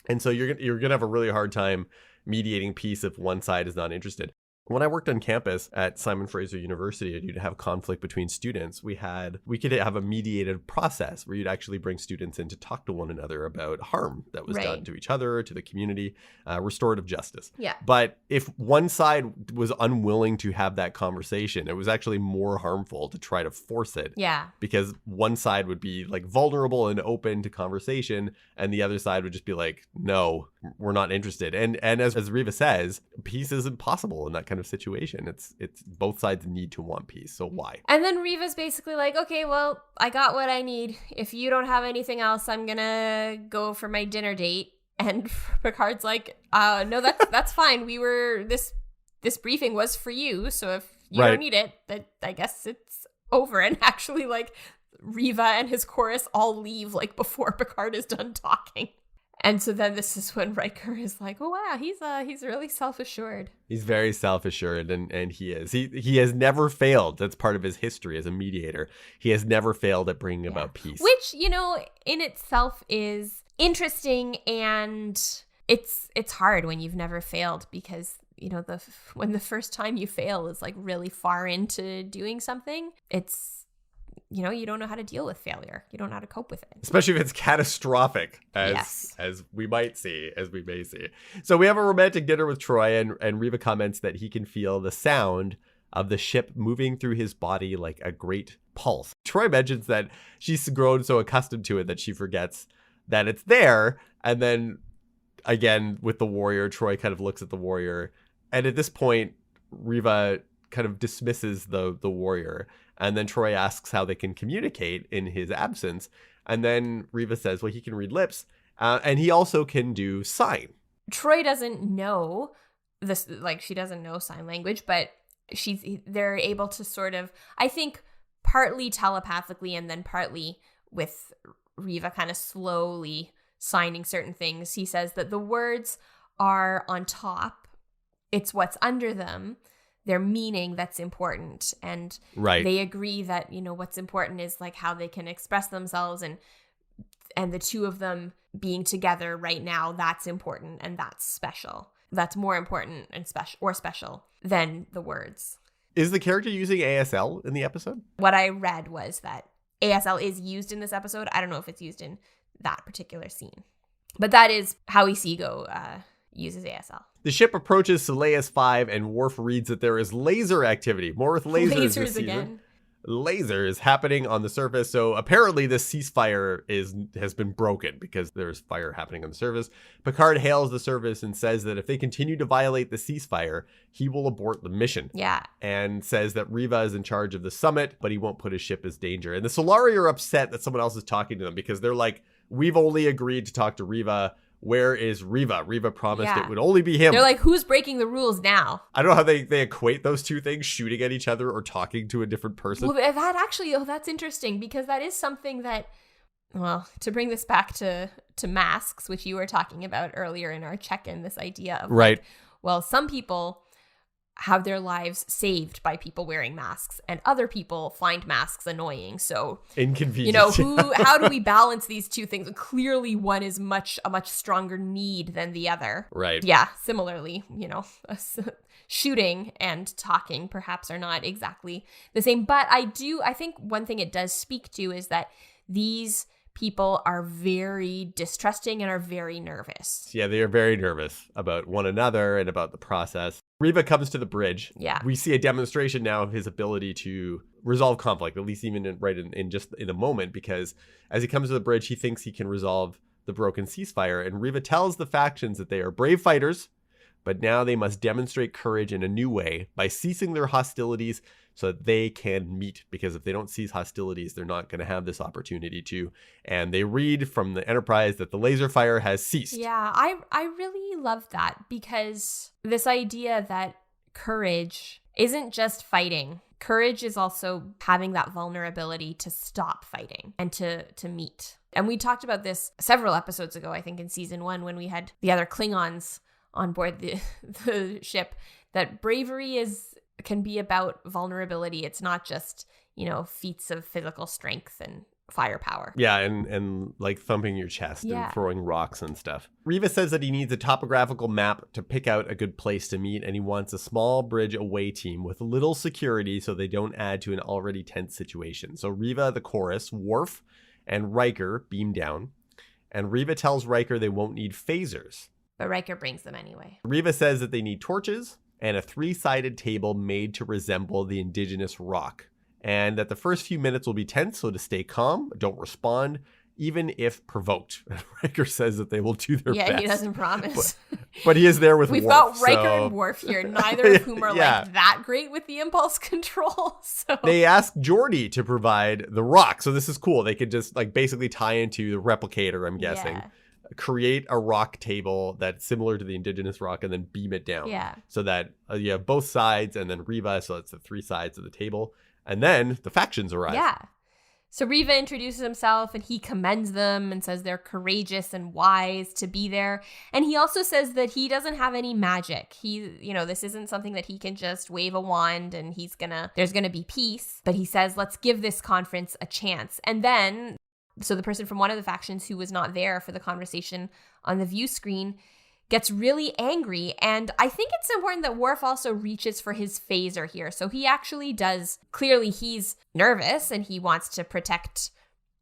And so you're gonna have a really hard time mediating peace if one side is not interested. When I worked on campus at Simon Fraser University and you'd have conflict between students, we could have a mediated process where you'd actually bring students in to talk to one another about harm that was done to each other, to the community, restorative justice. Yeah. But if one side was unwilling to have that conversation, it was actually more harmful to try to force it. Yeah. Because one side would be like vulnerable and open to conversation, and the other side would just be like, no, we're not interested. And as Riva says, peace isn't possible in that kind of situation. It's both sides need to want peace. So why? And then Riva's basically like, okay, well, I got what I need. If you don't have anything else, I'm gonna go for my dinner date. And Picard's like, no, that's fine. This briefing was for you. So if you don't need it, that I guess it's over. And actually, like, Riva and his chorus all leave like before Picard is done talking. And so then this is when Riker is like, oh, wow, he's really self-assured. He's very self-assured, and he is. He has never failed. That's part of his history as a mediator. He has never failed at bringing about peace. Which, in itself is interesting, and it's hard when you've never failed because, when the first time you fail is like really far into doing something, it's... you don't know how to deal with failure. You don't know how to cope with it. Especially if it's catastrophic, as we may see. So we have a romantic dinner with Troi, and Riva comments that he can feel the sound of the ship moving through his body like a great pulse. Troi mentions that she's grown so accustomed to it that she forgets that it's there. And then, again, with the warrior, Troi kind of looks at the warrior. And at this point, Riva kind of dismisses the warrior. And then Troi asks how they can communicate in his absence. And then Riva says, well, he can read lips. And he also can do sign. Troi doesn't know this, like, she doesn't know sign language, but they're able to sort of, I think, partly telepathically and then partly with Riva kind of slowly signing certain things. He says that the words are on top. It's what's under them. Their meaning that's important, and they agree that what's important is like how they can express themselves, and the two of them being together right now, that's important and that's special. That's more important and special than the words. Is the character using ASL in the episode? What I read was that ASL is used in this episode. I don't know if it's used in that particular scene, but that is how Isigo uses ASL. The ship approaches Solais 5, and Worf reads that there is laser activity. More with lasers this season. Again. Lasers happening on the surface. So apparently this ceasefire has been broken because there's fire happening on the surface. Picard hails the surface and says that if they continue to violate the ceasefire, he will abort the mission. Yeah. And says that Riva is in charge of the summit, but he won't put his ship as danger. And the Solari are upset that someone else is talking to them because they're like, we've only agreed to talk to Riva. Where is Riva? Riva promised it would only be him. They're like, who's breaking the rules now? I don't know how they equate those two things, shooting at each other or talking to a different person. Well, that's interesting because that is something that, well, to bring this back to masks, which you were talking about earlier in our check-in, this idea of like, well, some people have their lives saved by people wearing masks, and other people find masks annoying. So inconvenient. How do we balance these two things? Clearly, one is a much stronger need than the other. Right. Yeah. Similarly, shooting and talking perhaps are not exactly the same. But I think one thing it does speak to is that these people are very distrusting and are very nervous. Yeah, they are very nervous about one another and about the process. Riva comes to the bridge. Yeah. We see a demonstration now of his ability to resolve conflict, at least even in a moment, because as he comes to the bridge, he thinks he can resolve the broken ceasefire. And Riva tells the factions that they are brave fighters, but now they must demonstrate courage in a new way by ceasing their hostilities so that they can meet, because if they don't cease hostilities, they're not going to have this opportunity to. And they read from the Enterprise that the laser fire has ceased. Yeah, I really love that, because this idea that courage isn't just fighting. Courage is also having that vulnerability to stop fighting and to meet. And we talked about this several episodes ago, I think in season 1, when we had the other Klingons on board the ship, that bravery can be about vulnerability. It's not just, feats of physical strength firepower. Yeah, and like thumping your chest Yeah. and throwing rocks and stuff. Riva says that he needs a topographical map to pick out a good place to meet, and he wants a small bridge away team with little security so they don't add to an already tense situation. So Riva, the chorus, Worf, and Riker beam down, and Riva tells Riker they won't need phasers. But Riker brings them anyway. Riva says that they need torches and a 3-sided table made to resemble the indigenous rock, and that the first few minutes will be tense, so to stay calm, don't respond, even if provoked. Riker says that they will do their best. Yeah, he doesn't promise. But he is there with We've Worf, got Riker so... and Worf here, neither of whom are Yeah. like that great with the impulse control. So They ask Geordi to provide the rock, so this is cool. They could just like basically tie into the replicator, I'm guessing. Yeah. Create a rock table that's similar to the indigenous rock and then beam it down. Yeah. So that you have both sides and then Riva, so that's the 3 sides of the table. And then the factions arrive. Yeah. So Riva introduces himself and he commends them and says they're courageous and wise to be there. And he also says that he doesn't have any magic. This isn't something that he can just wave a wand and there's gonna be peace. But he says, let's give this conference a chance. And then, so the person from one of the factions who was not there for the conversation on the view screen gets really angry. And I think it's important that Worf also reaches for his phaser here. So he actually does, clearly he's nervous and he wants to protect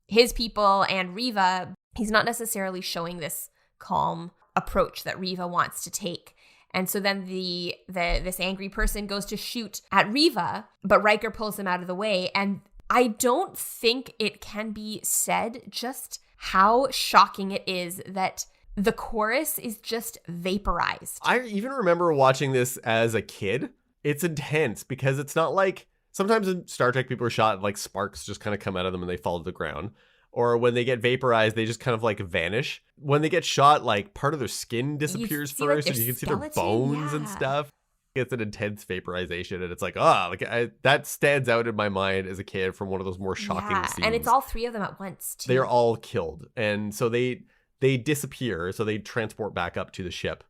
his people and Riva. He's not necessarily showing this calm approach that Riva wants to take. And so then this angry person goes to shoot at Riva, but Riker pulls him out of the way. And I don't think it can be said just how shocking it is that the chorus is just vaporized. I even remember watching this as a kid. It's intense because it's not like sometimes in Star Trek people are shot and like sparks just kind of come out of them and they fall to the ground. Or when they get vaporized, they just kind of like vanish. When they get shot, like part of their skin disappears first and you can see their bones and stuff. It's an intense vaporization and it's like, that stands out in my mind as a kid from one of those more shocking scenes. And it's all 3 of them at once too. They're all killed. And so they disappear, so they transport back up to the ship.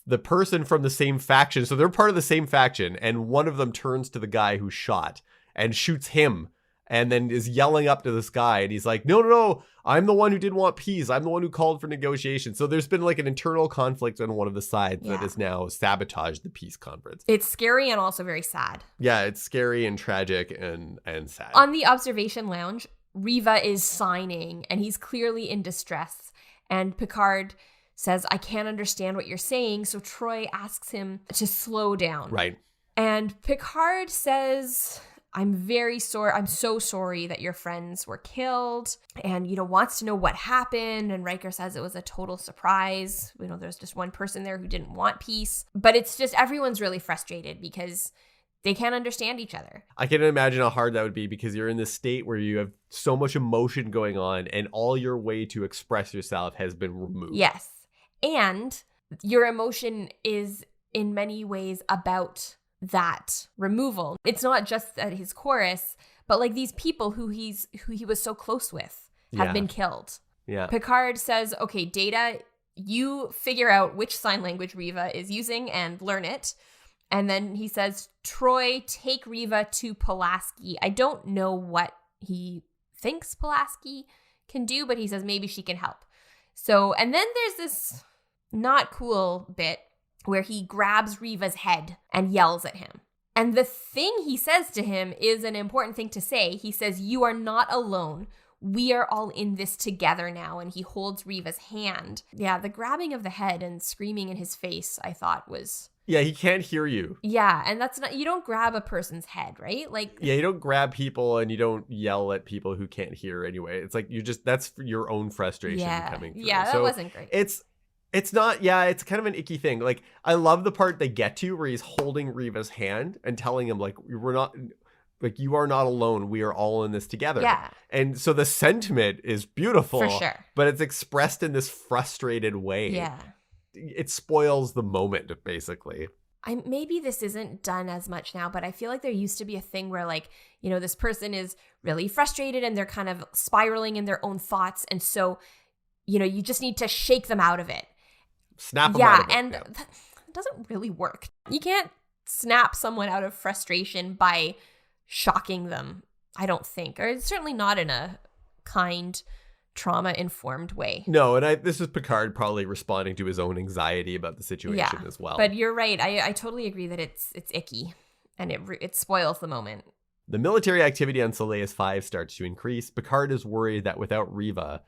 The person from the same faction, so they're part of the same faction, and one of them turns to the guy who shot and shoots him and then is yelling up to this guy. And he's like, no, I'm the one who didn't want peace. I'm the one who called for negotiation. So there's been like an internal conflict on one of the sides that has now sabotaged the peace conference. It's scary and also very sad. Yeah, it's scary and tragic and sad. On the observation lounge, Riva is signing and he's clearly in distress. And Picard says, I can't understand what you're saying. So Troi asks him to slow down. Right. And Picard says, I'm very sorry. I'm so sorry that your friends were killed and, wants to know what happened. And Riker says it was a total surprise. There's just one person there who didn't want peace. But it's just everyone's really frustrated because they can't understand each other. I can imagine how hard that would be because you're in this state where you have so much emotion going on and all your way to express yourself has been removed. Yes. And your emotion is in many ways about that removal. It's not just at his chorus, but like these people who he was so close with have been killed. Yeah. Picard says, okay, Data, you figure out which sign language Riva is using and learn it. And then he says, Troi, take Riva to Pulaski. I don't know what he thinks Pulaski can do, but he says maybe she can help. So, and then there's this not cool bit where he grabs Riva's head and yells at him. And the thing he says to him is an important thing to say. He says, you are not alone. We are all in this together now. And he holds Riva's hand. Yeah, the grabbing of the head and screaming in his face, I thought was... Yeah, he can't hear you. Yeah, and that's not, you don't grab a person's head, right? Like, yeah, you don't grab people and you don't yell at people who can't hear anyway. It's like that's your own frustration coming through. Yeah, that wasn't great. It's not, it's kind of an icky thing. Like, I love the part they get to where he's holding Riva's hand and telling him, like, you are not alone. We are all in this together. Yeah. And so the sentiment is beautiful. For sure. But it's expressed in this frustrated way. Yeah. It spoils the moment, basically. Maybe this isn't done as much now, but I feel like there used to be a thing where, like, this person is really frustrated and they're kind of spiraling in their own thoughts. And so, you just need to shake them out of it. Snap them out of it. And that doesn't really work. You can't snap someone out of frustration by shocking them, I don't think. Or certainly not in a kind, trauma-informed way. No, and this is Picard probably responding to his own anxiety about the situation as well. But you're right. I totally agree that it's icky, and it spoils the moment. The military activity on Solais 5 starts to increase. Picard is worried that without Riva,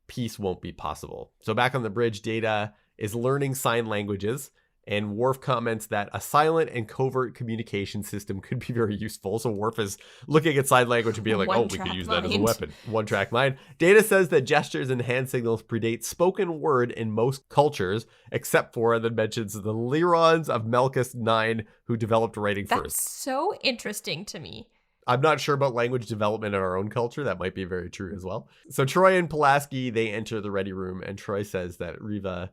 peace won't be possible. So back on the bridge, Data is learning sign languages, and Worf comments that a silent and covert communication system could be very useful. So Worf is looking at sign language and being like, we could use that as a weapon. One-track mind. Data says that gestures and hand signals predate spoken word in most cultures, except for, and then mentions the Lyrons of Melkus 9, who developed writing first. That's so interesting to me. I'm not sure about language development in our own culture. That might be very true as well. So Troi and Pulaski, they enter the ready room, and Troi says that Riva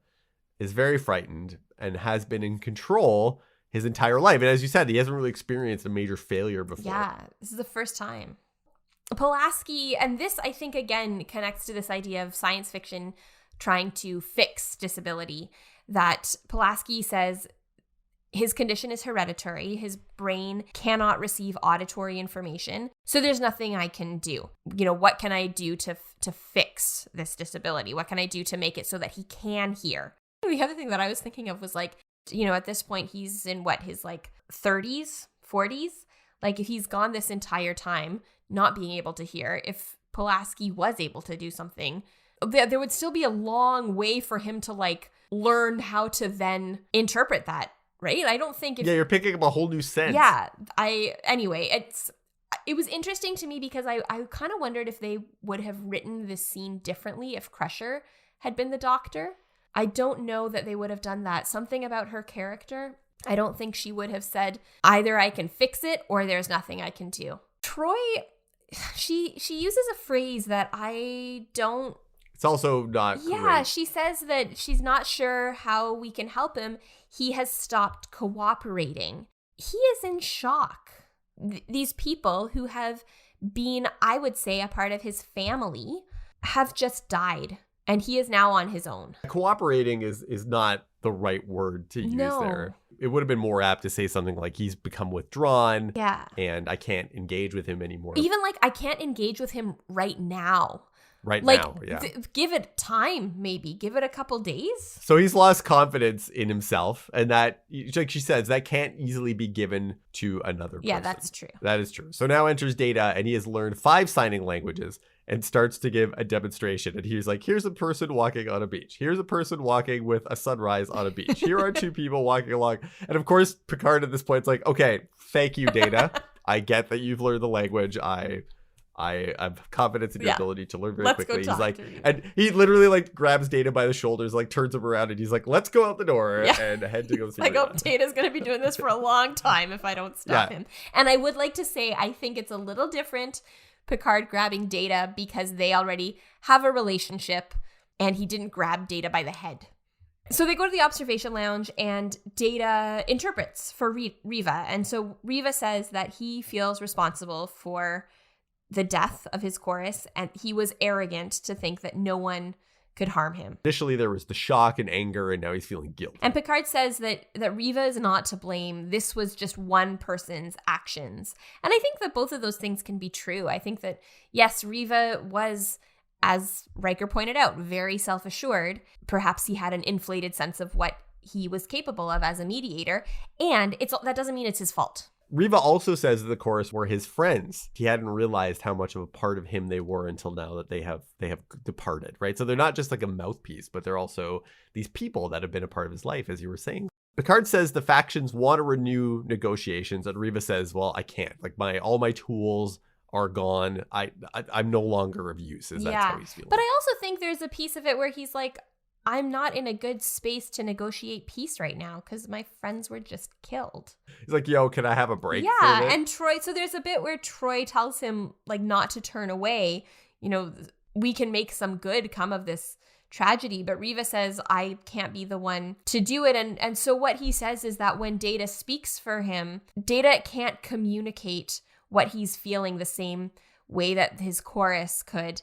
is very frightened and has been in control his entire life. And as you said, he hasn't really experienced a major failure before. Yeah, this is the first time. Pulaski, and this I think again connects to this idea of science fiction trying to fix disability, that Pulaski says his condition is hereditary. His brain cannot receive auditory information. So there's nothing I can do. What can I do to fix this disability? What can I do to make it so that he can hear? The other thing that I was thinking of was at this point, he's in his 30s, 40s? Like, if he's gone this entire time not being able to hear, if Pulaski was able to do something, there would still be a long way for him to learn how to then interpret that, right? I don't think you're picking up a whole new sense. Yeah. It was interesting to me because I kind of wondered if they would have written this scene differently if Crusher had been the Doctor. I don't know that they would have done that. Something about her character, I don't think she would have said, either I can fix it or there's nothing I can do. Troi, she uses a phrase that I don't... It's also not great. She says that she's not sure how we can help him. He has stopped cooperating. He is in shock. These people who have been, I would say, a part of his family have just died. And he is now on his own. Cooperating is not the right word to use there. It would have been more apt to say something like he's become withdrawn. Yeah. And I can't engage with him anymore. Even I can't engage with him right now. Give it time, maybe. Give it a couple days. So he's lost confidence in himself. And that, like she says, that can't easily be given to another person. Yeah, that's true. That is true. So now enters Data, and he has learned 5 signing languages and starts to give a demonstration. And he's like, here's a person walking on a beach. Here's a person walking with a sunrise on a beach. Here are 2 people walking along. And of course, Picard at this point is like, okay, thank you, Data. I get that you've learned the language. I have confidence in your ability to learn very quickly. He's like, and he literally grabs Data by the shoulders, turns him around, and he's like, let's go out the door and head to go see Riva. Data's going to be doing this for a long time if I don't stop him. And I would like to say, I think it's a little different, Picard grabbing Data, because they already have a relationship and he didn't grab Data by the head. So they go to the observation lounge and Data interprets for Riva. And so Riva says that he feels responsible for the death of his chorus, and he was arrogant to think that no one could harm him. Initially, there was the shock and anger, and now he's feeling guilt. And Picard says that Riva is not to blame. This was just one person's actions. And I think that both of those things can be true. I think that, yes, Riva was, as Riker pointed out, very self-assured. Perhaps he had an inflated sense of what he was capable of as a mediator, and that doesn't mean it's his fault. Riva also says that the chorus were his friends. He hadn't realized how much of a part of him they were until now that they have departed, right? So they're not just a mouthpiece, but they're also these people that have been a part of his life, as you were saying. Picard says the factions want to renew negotiations, and Riva says, well, I can't. All my tools are gone. I'm no longer of use, that's how he's feeling. But I also think there's a piece of it where he's like, I'm not in a good space to negotiate peace right now because my friends were just killed. He's like, yo, can I have a break? Yeah, and Troi, so there's a bit where Troi tells him not to turn away. We can make some good come of this tragedy, but Riva says, I can't be the one to do it. And so what he says is that when Data speaks for him, Data can't communicate what he's feeling the same way that his chorus could.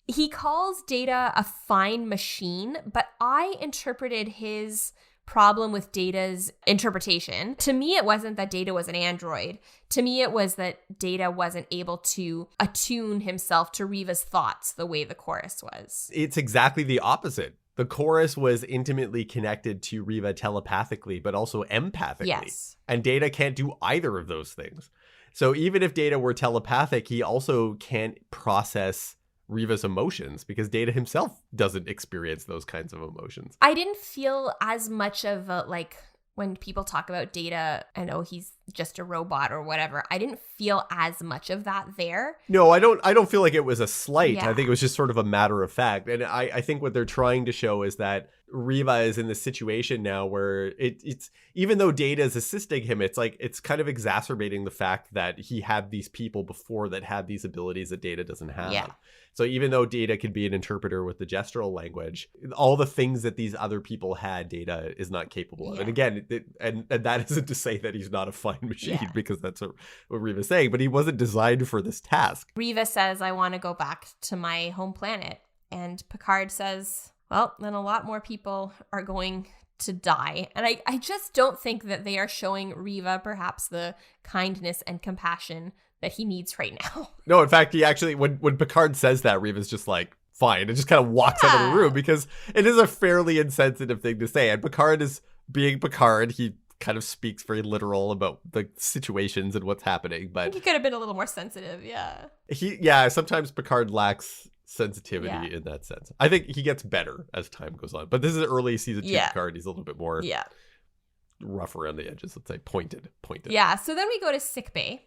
He calls Data a fine machine, but I interpreted his problem with Data's interpretation. To me, it wasn't that Data was an android. To me, it was that Data wasn't able to attune himself to Riva's thoughts the way the chorus was. It's exactly the opposite. The chorus was intimately connected to Riva telepathically, but also empathically. Yes. And Data can't do either of those things. So even if Data were telepathic, he also can't process Riva's emotions because Data himself doesn't experience those kinds of emotions. I didn't feel as much of a, like, when people talk about Data and, oh, he's just a robot or whatever, I didn't feel as much of that there. No, I don't feel like it was a slight. Yeah. I think it was just sort of a matter of fact. And I think what they're trying to show is that Riva is in this situation now where it's even though Data is assisting him, it's like it's kind of exacerbating the fact that he had these people before that had these abilities that Data doesn't have. Yeah. So even though Data could be an interpreter with the gestural language, all the things that these other people had, Data is not capable of. Yeah. And again, and that isn't to say that he's not a fine machine, Yeah. because that's what Riva's saying, but he wasn't designed for this task. Riva says, I want to go back to my home planet. And Picard says, well, then a lot more people are going to die. And I just don't think that they are showing Riva perhaps the kindness and compassion that he needs right now. No, in fact, he actually, when Picard says that, Riva's just like, fine, and just kind of walks out of the room because it is a fairly insensitive thing to say. And Picard is being Picard. He kind of speaks very literal about the situations and what's happening. But He could have been a little more sensitive, sometimes Picard lacks sensitivity in that sense. I think he gets better as time goes on. But this is early season 2 Picard. He's a little bit more rough around the edges, let's say, pointed. Yeah, so then we go to sickbay,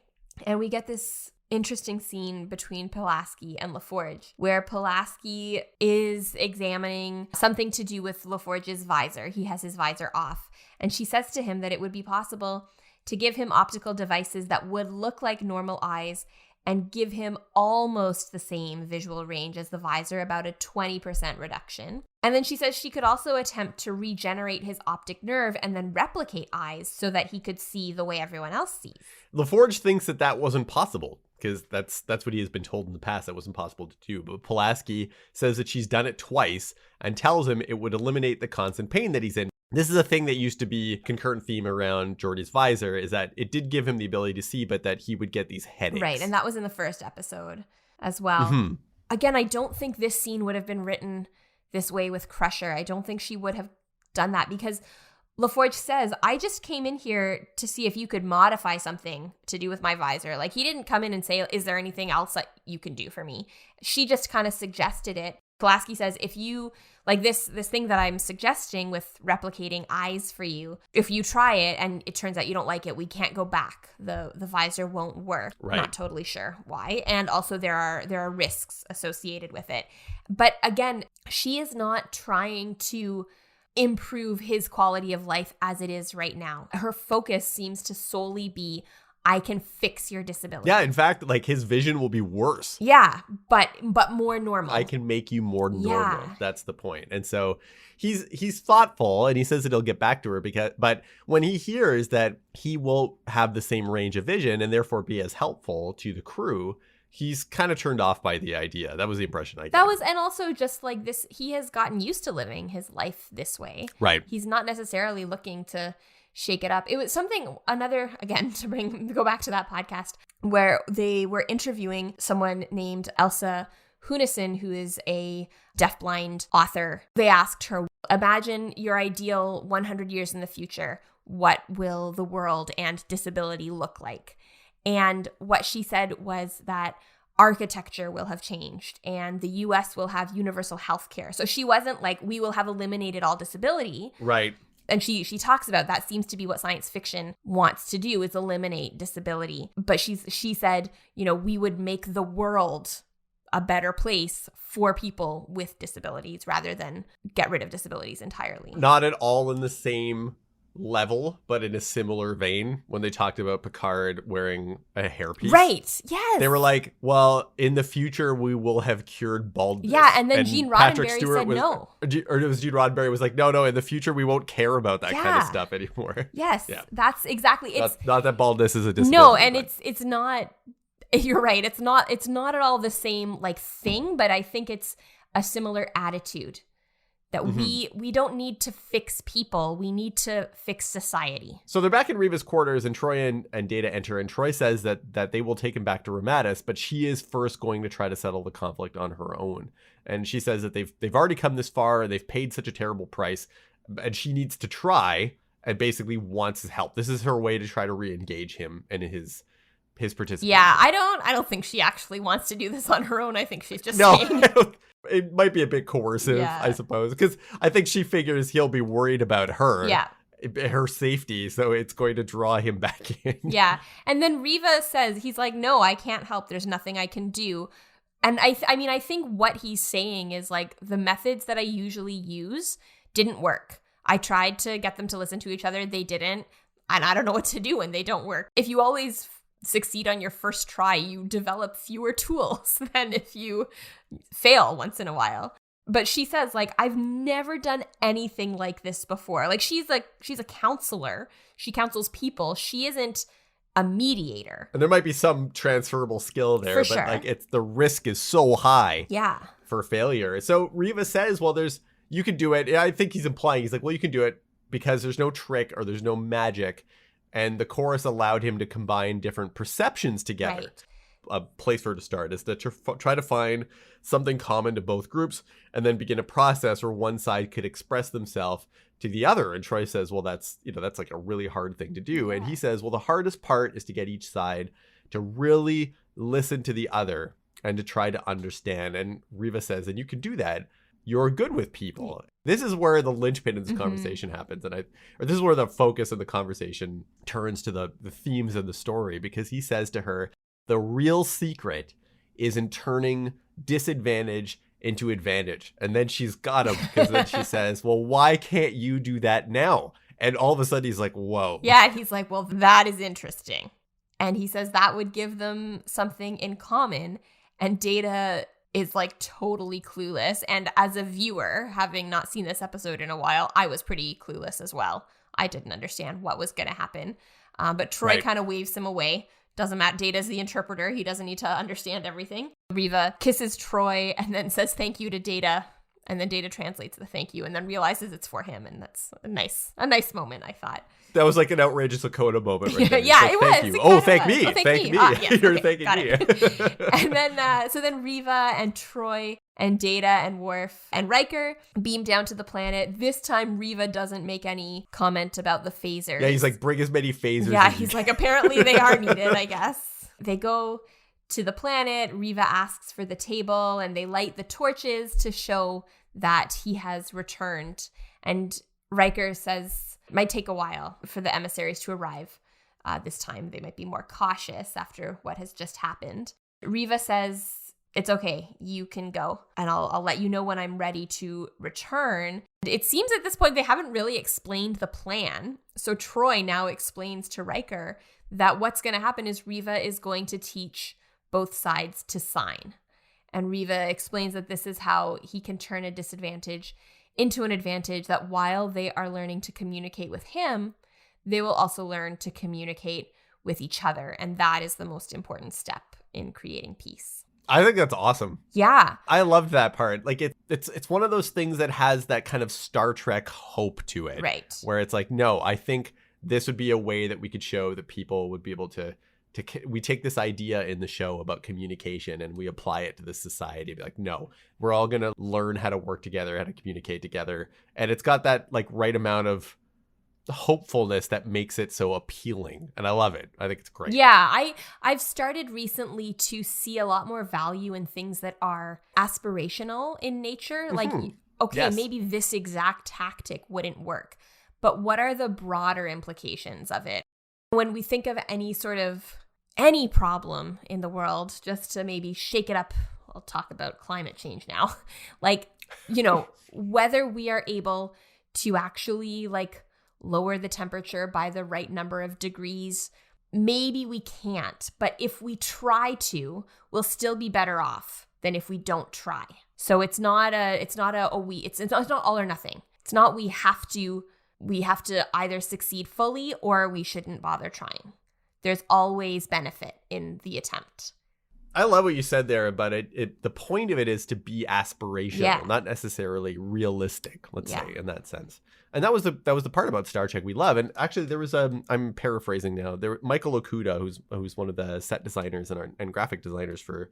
and we get this interesting scene between Pulaski and LaForge, where Pulaski is examining something to do with LaForge's visor. He has his visor off, and she says to him that it would be possible to give him optical devices that would look like normal eyes and give him almost the same visual range as the visor, about a 20% reduction. And then she says she could also attempt to regenerate his optic nerve and then replicate eyes so that he could see the way everyone else sees. LaForge thinks that wasn't possible, because that's what he has been told in the past that wasn't possible to do. But Pulaski says that she's done it twice and tells him it would eliminate the constant pain that he's in. This is a thing that used to be concurrent theme around Geordi's visor, is that it did give him the ability to see, but that he would get these headaches. Right, and that was in the first episode as well. Mm-hmm. Again, I don't think this scene would have been written this way with Crusher. I don't think she would have done that, because LaForge says, I just came in here to see if you could modify something to do with my visor. Like, he didn't come in and say, is there anything else that you can do for me? She just kind of suggested it. Pulaski says, if you, like this thing that I'm suggesting with replicating eyes for you, if you try it and it turns out you don't like it, we can't go back. The visor won't work. Right. Not totally sure why. And also there are risks associated with it. But again, she is not trying to improve his quality of life as it is right now. Her focus seems to solely be, I can fix your disability. Yeah, in fact, like, his vision will be worse. Yeah, but more normal. I can make you more normal. Yeah. That's the point. And so he's thoughtful, and he says that he'll get back to her, but when he hears that he won't have the same range of vision and therefore be as helpful to the crew, he's kind of turned off by the idea. That was the impression I got. And also just like this, he has gotten used to living his life this way. Right. He's not necessarily looking to shake it up. It was again, to go back to that podcast where they were interviewing someone named Elsa Hunison, who is a deafblind author. They asked her, imagine your ideal 100 years in the future. What will the world and disability look like? And what she said was that architecture will have changed and the US will have universal health care. So she wasn't like, we will have eliminated all disability. Right. And she talks about that seems to be what science fiction wants to do, is eliminate disability. But she said, we would make the world a better place for people with disabilities rather than get rid of disabilities entirely. Not at all in the same level, but in a similar vein, when they talked about Picard wearing a hairpiece. Right, yes. They were like, well, in the future, we will have cured baldness. Yeah, and then Gene Roddenberry said no. Or it was Gene Roddenberry was like, no, in the future, we won't care about that kind of stuff anymore. Yes, yeah. That's exactly. It's not that baldness is a disability. No, and it's not, you're right, it's not at all the same like thing, but I think it's a similar attitude that we don't need to fix people. We need to fix society. So they're back in Riva's quarters, and Troi and Data enter, and Troi says that they will take him back to Ramatis, but she is first going to try to settle the conflict on her own. And she says that they've already come this far, and they've paid such a terrible price, and she needs to try, and basically wants his help. This is her way to try to re-engage him and his participation. Yeah, I don't think she actually wants to do this on her own. I think she's just saying. It might be a bit coercive, I suppose, because I think she figures he'll be worried about her, her safety, so it's going to draw him back in. Yeah, and then Riva says, he's like, no, I can't help. There's nothing I can do. And I mean, I think what he's saying is like, the methods that I usually use didn't work. I tried to get them to listen to each other. They didn't. And I don't know what to do when they don't work. If you always succeed on your first try, you develop fewer tools than if you fail once in a while. But she says, like, I've never done anything like this before. Like, she's a counselor. She counsels people. She isn't a mediator. And there might be some transferable skill there, For but sure. like the risk is so high for failure. So Riva says, well, you can do it. I think he's implying, he's like, well, you can do it because there's no trick or there's no magic. And the chorus allowed him to combine different perceptions together. Right. A place for her to start is to try to find something common to both groups and then begin a process where one side could express themselves to the other. And Troi says, well, that's like a really hard thing to do. And he says, well, the hardest part is to get each side to really listen to the other and to try to understand. And Riva says, and you can do that. You're good with people. This is where the linchpin in this conversation happens. Or this is where the focus of the conversation turns to the themes of the story, because he says to her, the real secret is in turning disadvantage into advantage. And then she's got him, because then she says, well, why can't you do that now? And all of a sudden he's like, whoa. Yeah, he's like, well, that is interesting. And he says that would give them something in common. And Data is like totally clueless. And as a viewer, having not seen this episode in a while, I was pretty clueless as well. I didn't understand what was going to happen. But Troi kind of waves him away. Doesn't matter. Data's the interpreter. He doesn't need to understand everything. Riva kisses Troi and then says thank you to Data. And then Data translates the thank you and then realizes it's for him. And that's a nice moment, I thought. That was like an outrageous Lakota moment right there. Yeah, like, it thank was. You. It Oh, thank was. me. Oh, thank me. Yes, You're okay, thanking me. And then, so then Riva and Troi and Data and Worf and Riker beam down to the planet. This time, Riva doesn't make any comment about the phasers. Yeah, he's like, bring as many phasers. Yeah, he's like, apparently they are needed, I guess. They go to the planet. Riva asks for the table and they light the torches to show that he has returned. And Riker says it might take a while for the emissaries to arrive. This time they might be more cautious after what has just happened. Riva says, it's okay, you can go, and I'll let you know when I'm ready to return. It seems at this point they haven't really explained the plan. So Troi now explains to Riker that what's going to happen is Riva is going to teach both sides to sign. And Riva explains that this is how he can turn a disadvantage into an advantage, that while they are learning to communicate with him, they will also learn to communicate with each other. And that is the most important step in creating peace. I think that's awesome. Yeah. I loved that part. Like it's one of those things that has that kind of Star Trek hope to it. Right. Where it's like, no, I think this would be a way that we could show that people would be able to we take this idea in the show about communication and we apply it to the society. Be like, no, we're all going to learn how to work together, how to communicate together. And it's got that like right amount of hopefulness that makes it so appealing. And I love it. I think it's great. Yeah, I've started recently to see a lot more value in things that are aspirational in nature. Like, okay, Yes. maybe this exact tactic wouldn't work, but what are the broader implications of it? When we think of any problem in the world, just to maybe shake it up, I'll talk about climate change now. Like, whether we are able to actually like lower the temperature by the right number of degrees, maybe we can't. But if we try to, we'll still be better off than if we don't try. So it's not all or nothing. It's not we have to either succeed fully or we shouldn't bother trying. There's always benefit in the attempt. I love what you said there, but the point of it is to be aspirational, not necessarily realistic, let's say, in that sense. And that was the part about Star Trek we love. And actually, there was I'm paraphrasing now. Michael Okuda, who's one of the set designers and graphic designers for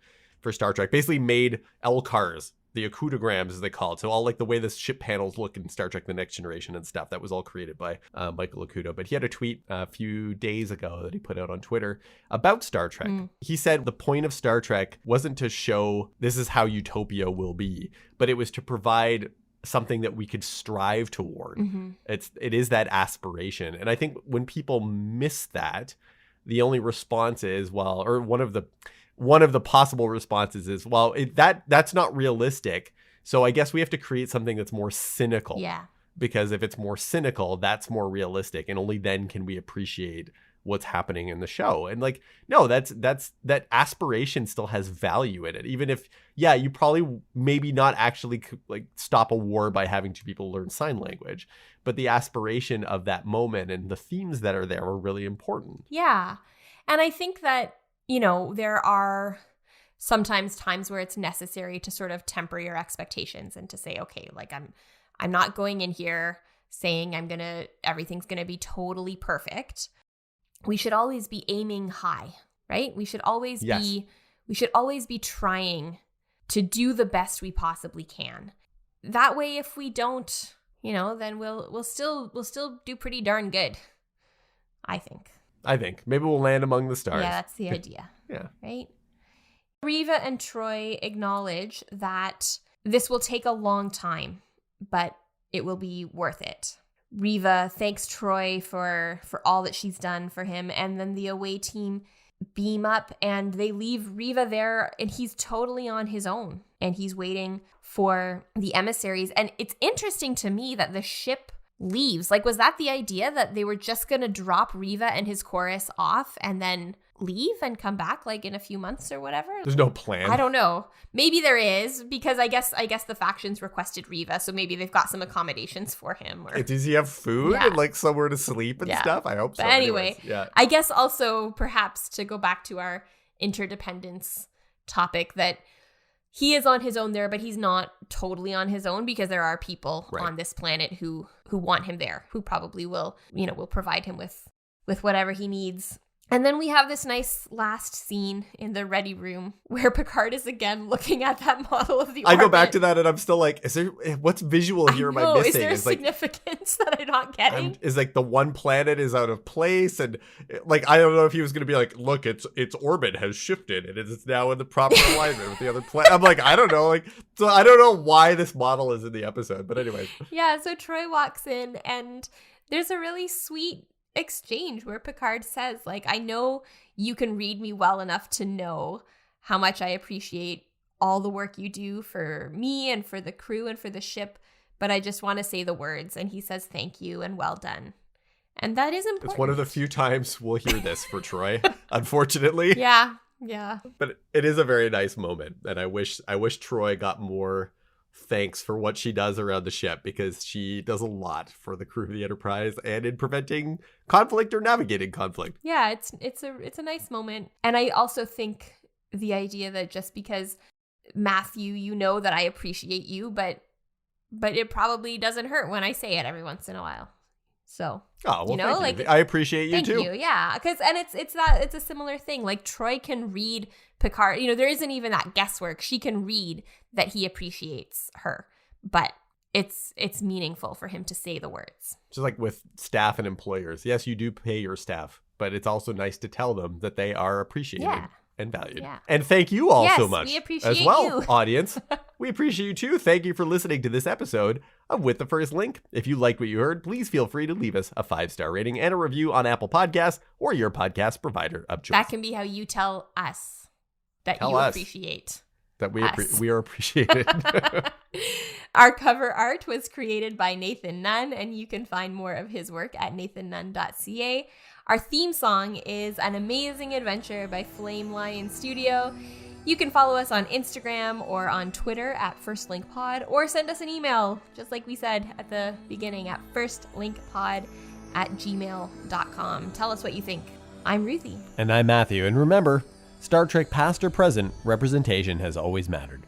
Star Trek, basically made LCARs, the Okudograms as they call it. So all like the way the ship panels look in Star Trek: The Next Generation and stuff, that was all created by Michael Okuda. But he had a tweet a few days ago that he put out on Twitter about Star Trek. He said the point of Star Trek wasn't to show this is how utopia will be, but it was to provide something that we could strive toward. It is that aspiration. And I think when people miss that, the only response is, well, or one of the possible responses is, well, that's not realistic. So I guess we have to create something that's more cynical. Yeah. Because if it's more cynical, that's more realistic. And only then can we appreciate what's happening in the show. And like, no, that aspiration still has value in it. Even if, you probably maybe not actually like stop a war by having two people learn sign language, but the aspiration of that moment and the themes that are there are really important. Yeah. And I think that, there are sometimes times where it's necessary to sort of temper your expectations and to say, okay, like I'm not going in here saying everything's going to be totally perfect. We should always be aiming high, right? We should always be trying to do the best we possibly can. That way, if we don't, then we'll still do pretty darn good. I think maybe we'll land among the stars. Yeah, that's the idea. Yeah. Right? Riva and Troi acknowledge that this will take a long time, but it will be worth it. Riva thanks Troi for all that she's done for him, and then the away team beam up and they leave Riva there, and he's totally on his own, and he's waiting for the emissaries. And it's interesting to me that the ship leaves. Like, was that the idea, that they were just going to drop Riva and his chorus off and then leave and come back like in a few months or whatever? There's no plan. I don't know. Maybe there is, because I guess the factions requested Riva, so maybe they've got some accommodations for him. Or does he have food and like somewhere to sleep and stuff? I hope so. But anyway, I guess also perhaps to go back to our interdependence topic, that he is on his own there, but he's not totally on his own, because there are people on this planet who want him there, who probably will provide him with whatever he needs. And then we have this nice last scene in the ready room where Picard is again looking at that model of the orbit. I go back to that and I'm still like, what's visual here am I missing? Is there a significance that I'm not getting? Is like the one planet is out of place, and like I don't know if he was going to be like, look, its orbit has shifted and it's now in the proper alignment with the other planet. I'm like, I don't know, so I don't know why this model is in the episode, but anyway. Yeah, so Troi walks in and there's a really sweet exchange where Picard says, like, I know you can read me well enough to know how much I appreciate all the work you do for me and for the crew and for the ship, but I just want to say the words. And he says thank you and well done. And that is important. It's one of the few times we'll hear this for Troi, unfortunately. Yeah. But it is a very nice moment, and I wish Troi got more thanks for what she does around the ship, because she does a lot for the crew of the Enterprise and in preventing conflict or navigating conflict. Yeah, it's a nice moment. And I also think the idea that just because, Matthew, that I appreciate you, but it probably doesn't hurt when I say it every once in a while. So, thank you. I appreciate you too. Thank you, yeah. Because it's a similar thing. Like, Troi can read Picard. There isn't even that guesswork. She can read that he appreciates her, but it's meaningful for him to say the words. Just like with staff and employers. Yes, you do pay your staff, but it's also nice to tell them that they are appreciated. And valued. Yeah. And thank you all so much. We appreciate as well, you. Audience. We appreciate you too. Thank you for listening to this episode of With the First Link. If you liked what you heard, please feel free to leave us a 5-star rating and a review on Apple Podcasts or your podcast provider of choice. That can be how you tell us that you appreciate that we are appreciated. Our cover art was created by Nathan Nunn, and you can find more of his work at nathannunn.ca. Our theme song is An Amazing Adventure by Flame Lion Studio. You can follow us on Instagram or on Twitter at FirstLinkPod, or send us an email, just like we said at the beginning, at firstlinkpod@gmail.com. Tell us what you think. I'm Ruthie. And I'm Matthew. And remember, Star Trek past or present, representation has always mattered.